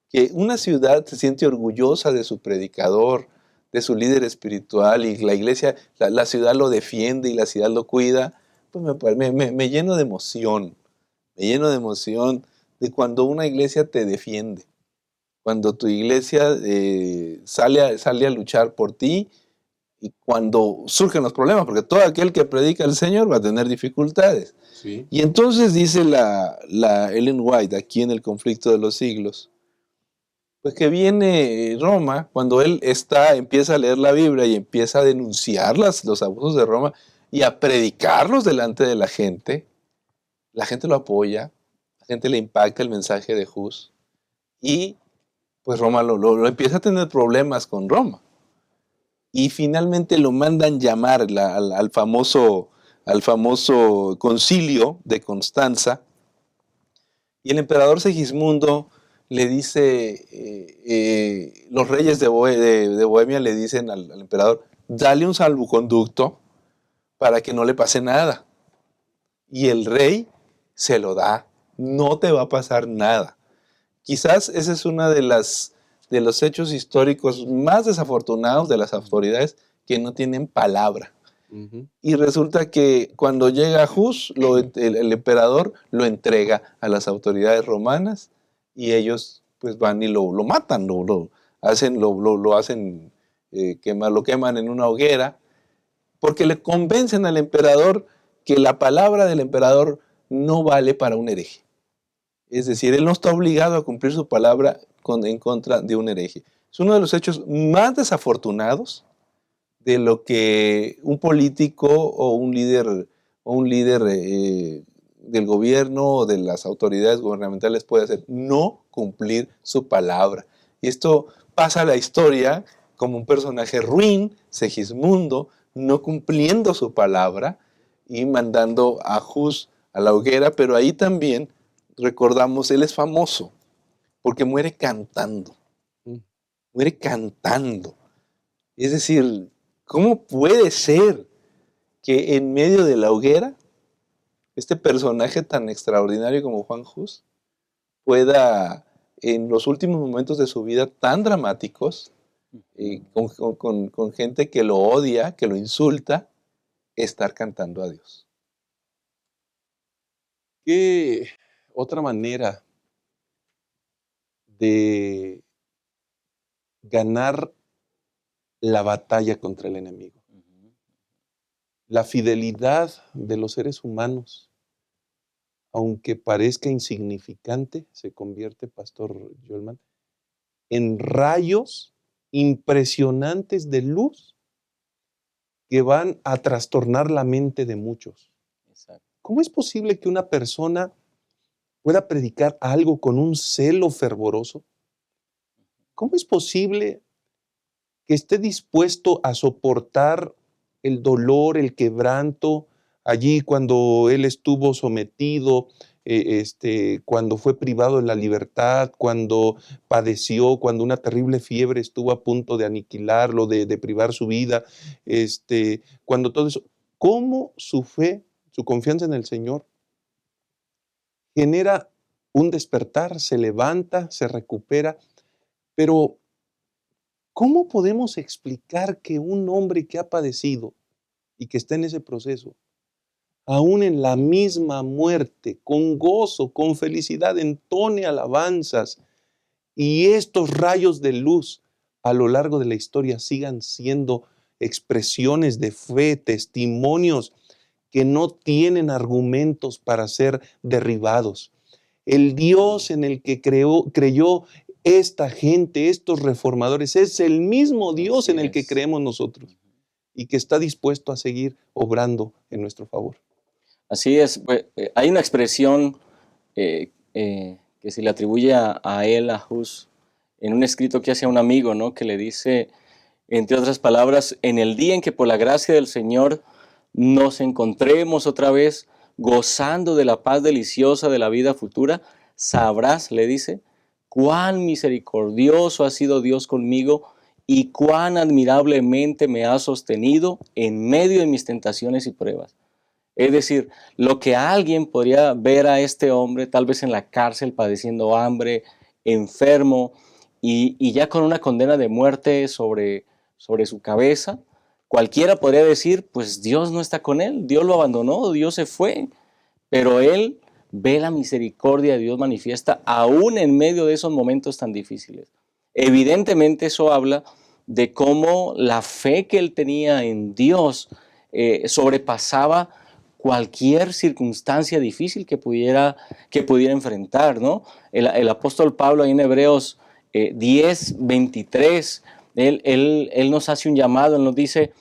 que una ciudad se siente orgullosa de su predicador, de su líder espiritual, y la iglesia, la ciudad lo defiende y la ciudad lo cuida, pues me lleno de emoción. Me lleno de emoción de cuando una iglesia te defiende, cuando tu iglesia sale a luchar por ti, y cuando surgen los problemas, porque todo aquel que predica al Señor va a tener dificultades. Sí. Y entonces dice la Ellen White aquí en El conflicto de los siglos, pues que viene Roma, cuando él empieza a leer la Biblia y empieza a denunciar los abusos de Roma y a predicarlos delante de la gente lo apoya, la gente le impacta el mensaje de Hus, y pues Roma lo empieza a tener problemas con Roma. Y finalmente lo mandan llamar al famoso concilio de Constanza, y el emperador Segismundo le dice, los reyes de Bohemia le dicen al emperador, dale un salvoconducto para que no le pase nada. Y el rey se lo da, no te va a pasar nada. Quizás ese es uno de los hechos históricos más desafortunados de las autoridades que no tienen palabra. Ujú. Y resulta que cuando llega Hus, el emperador lo entrega a las autoridades romanas y ellos pues van y lo matan, lo queman en una hoguera, porque le convencen al emperador que la palabra del emperador no vale para un hereje. Es decir, él no está obligado a cumplir su palabra en contra de un hereje. Es uno de los hechos más desafortunados de lo que un político o un líder del gobierno o de las autoridades gubernamentales puede hacer, no cumplir su palabra. Y esto pasa a la historia como un personaje ruin, Segismundo, no cumpliendo su palabra y mandando a Hus a la hoguera, pero ahí también recordamos, él es famoso porque muere cantando. Muere cantando. Es decir, ¿cómo puede ser que en medio de la hoguera este personaje tan extraordinario como Juan Hus pueda, en los últimos momentos de su vida tan dramáticos, con gente que lo odia, que lo insulta, estar cantando a Dios? ¿Qué otra manera de ganar la batalla contra el enemigo? La fidelidad de los seres humanos, aunque parezca insignificante, se convierte, Pastor Yolman, en rayos impresionantes de luz que van a trastornar la mente de muchos. Exacto. ¿Cómo es posible que una persona pueda predicar algo con un celo fervoroso? ¿Cómo es posible que esté dispuesto a soportar el dolor, el quebranto, allí cuando él estuvo sometido, cuando fue privado de la libertad, cuando padeció, cuando una terrible fiebre estuvo a punto de aniquilarlo, de privar su vida, cuando todo eso? ¿Cómo su fe, su confianza en el Señor genera un despertar, se levanta, se recupera? Pero ¿cómo podemos explicar que un hombre que ha padecido y que está en ese proceso, aún en la misma muerte, con gozo, con felicidad, entone alabanzas y estos rayos de luz a lo largo de la historia sigan siendo expresiones de fe, testimonios que no tienen argumentos para ser derribados? El Dios en el que creyó esta gente, estos reformadores, es el mismo Dios en el que creemos nosotros y que está dispuesto a seguir obrando en nuestro favor. Así es. Pues, hay una expresión que se le atribuye a él, a Hus, en un escrito que hace a un amigo, ¿no? Que le dice, entre otras palabras, en el día en que por la gracia del Señor nos encontremos otra vez gozando de la paz deliciosa de la vida futura, sabrás, le dice, cuán misericordioso ha sido Dios conmigo y cuán admirablemente me ha sostenido en medio de mis tentaciones y pruebas. Es decir, lo que alguien podría ver a este hombre tal vez en la cárcel padeciendo hambre, enfermo y ya con una condena de muerte sobre su cabeza, cualquiera podría decir, pues Dios no está con él, Dios lo abandonó, Dios se fue, pero él ve la misericordia de Dios manifiesta aún en medio de esos momentos tan difíciles. Evidentemente eso habla de cómo la fe que él tenía en Dios sobrepasaba cualquier circunstancia difícil que pudiera enfrentar, ¿no? El apóstol Pablo ahí en Hebreos 10, 23, él nos hace un llamado, él nos dice,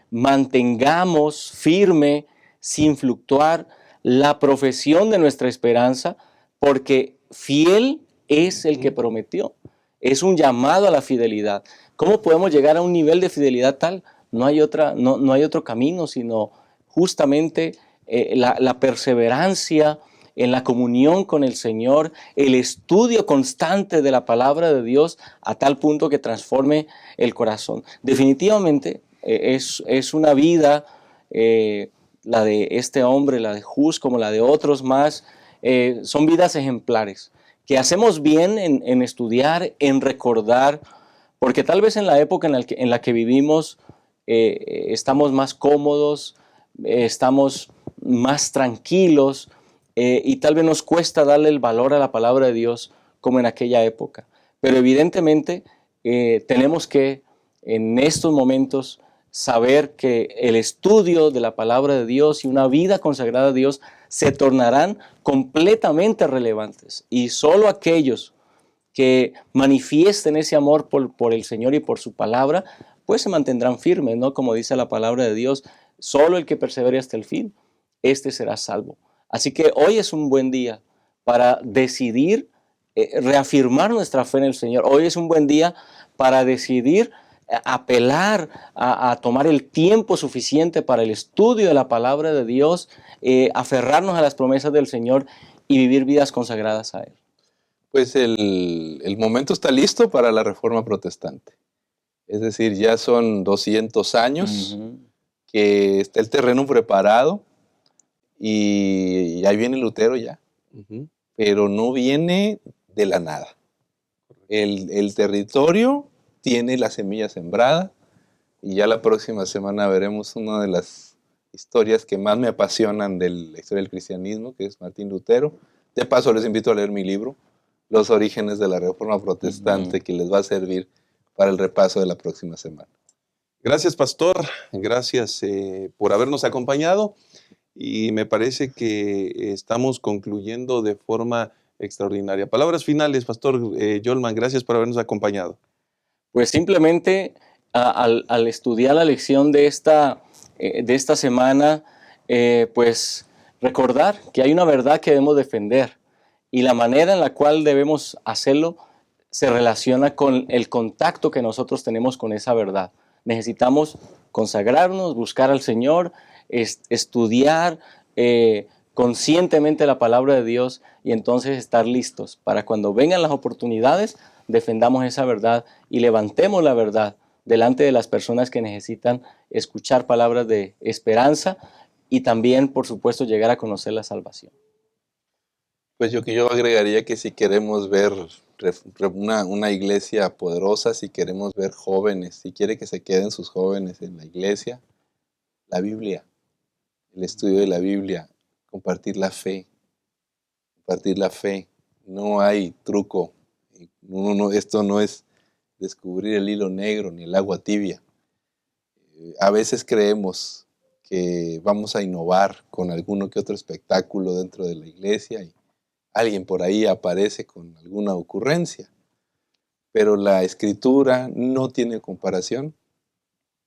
mantengamos firme, sin fluctuar, la profesión de nuestra esperanza, porque fiel es el que prometió. Es un llamado a la fidelidad. ¿Cómo podemos llegar a un nivel de fidelidad tal? No hay otro camino, sino justamente la perseverancia en la comunión con el Señor, el estudio constante de la palabra de Dios a tal punto que transforme el corazón. Definitivamente, es una vida, la de este hombre, la de Hus, como la de otros más, son vidas ejemplares, que hacemos bien en estudiar, en recordar, porque tal vez en la época en la que vivimos estamos más cómodos, estamos más tranquilos, y tal vez nos cuesta darle el valor a la palabra de Dios como en aquella época. Pero evidentemente tenemos que en estos momentos saber que el estudio de la palabra de Dios y una vida consagrada a Dios se tornarán completamente relevantes, y solo aquellos que manifiesten ese amor por el Señor y por su palabra, pues se mantendrán firmes, ¿no? Como dice la palabra de Dios, solo el que persevere hasta el fin, este será salvo. Así que hoy es un buen día para decidir reafirmar nuestra fe en el Señor. Hoy es un buen día para decidir apelar a tomar el tiempo suficiente para el estudio de la palabra de Dios, aferrarnos a las promesas del Señor y vivir vidas consagradas a Él. Pues el momento está listo para la Reforma Protestante. Es decir, ya son 200 años que está el terreno preparado, y ahí viene Lutero ya, pero no viene de la nada. El territorio tiene la semilla sembrada, y ya la próxima semana veremos una de las historias que más me apasionan de la historia del cristianismo, que es Martín Lutero. De paso, les invito a leer mi libro, Los orígenes de la Reforma Protestante, que les va a servir para el repaso de la próxima semana. Gracias, pastor. Gracias por habernos acompañado. Y me parece que estamos concluyendo de forma extraordinaria. Palabras finales, pastor Yolman. Gracias por habernos acompañado. Pues simplemente al estudiar la lección de esta semana, pues recordar que hay una verdad que debemos defender, y la manera en la cual debemos hacerlo se relaciona con el contacto que nosotros tenemos con esa verdad. Necesitamos consagrarnos, buscar al Señor, estudiar conscientemente la palabra de Dios, y entonces estar listos para cuando vengan las oportunidades, defendamos esa verdad y levantemos la verdad delante de las personas que necesitan escuchar palabras de esperanza, y también, por supuesto, llegar a conocer la salvación. Pues yo agregaría que si queremos ver una iglesia poderosa, si queremos ver jóvenes, si quiere que se queden sus jóvenes en la iglesia, la Biblia, el estudio de la Biblia, compartir la fe. No hay truco. Esto no es descubrir el hilo negro ni el agua tibia. A veces creemos que vamos a innovar con alguno que otro espectáculo dentro de la iglesia, y alguien por ahí aparece con alguna ocurrencia, pero la Escritura no tiene comparación.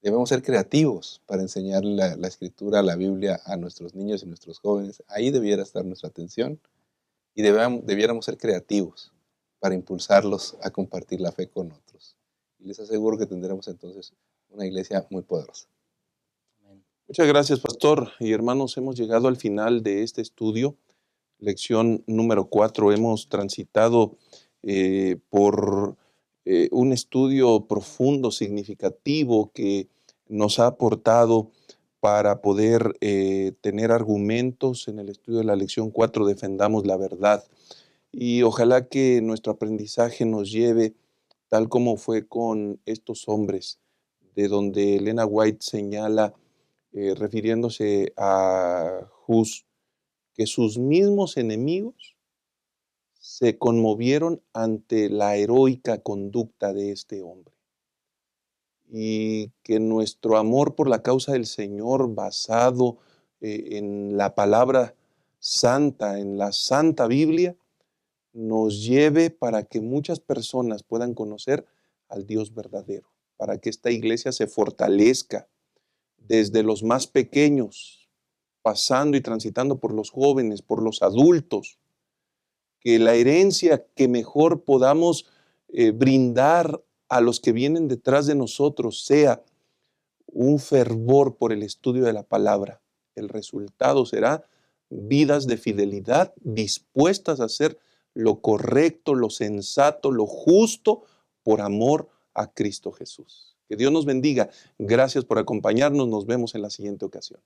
Debemos ser creativos para enseñar la Escritura, la Biblia, a nuestros niños y nuestros jóvenes. Ahí debiera estar nuestra atención, y debiéramos ser creativos para impulsarlos a compartir la fe con otros. Y les aseguro que tendremos entonces una iglesia muy poderosa. Muchas gracias, pastor. Y hermanos, hemos llegado al final de este estudio. Lección número 4, hemos transitado por un estudio profundo, significativo, que nos ha aportado para poder tener argumentos en el estudio de la lección 4, defendamos la verdad. Y ojalá que nuestro aprendizaje nos lleve, tal como fue con estos hombres, de donde Elena White señala, refiriéndose a Hus, que sus mismos enemigos se conmovieron ante la heroica conducta de este hombre. Y que nuestro amor por la causa del Señor, basado en la palabra santa, en la Santa Biblia, nos lleve para que muchas personas puedan conocer al Dios verdadero, para que esta iglesia se fortalezca desde los más pequeños, pasando y transitando por los jóvenes, por los adultos, que la herencia que mejor podamos brindar a los que vienen detrás de nosotros sea un fervor por el estudio de la palabra. El resultado será vidas de fidelidad dispuestas a hacer lo correcto, lo sensato, lo justo, por amor a Cristo Jesús. Que Dios nos bendiga. Gracias por acompañarnos. Nos vemos en la siguiente ocasión.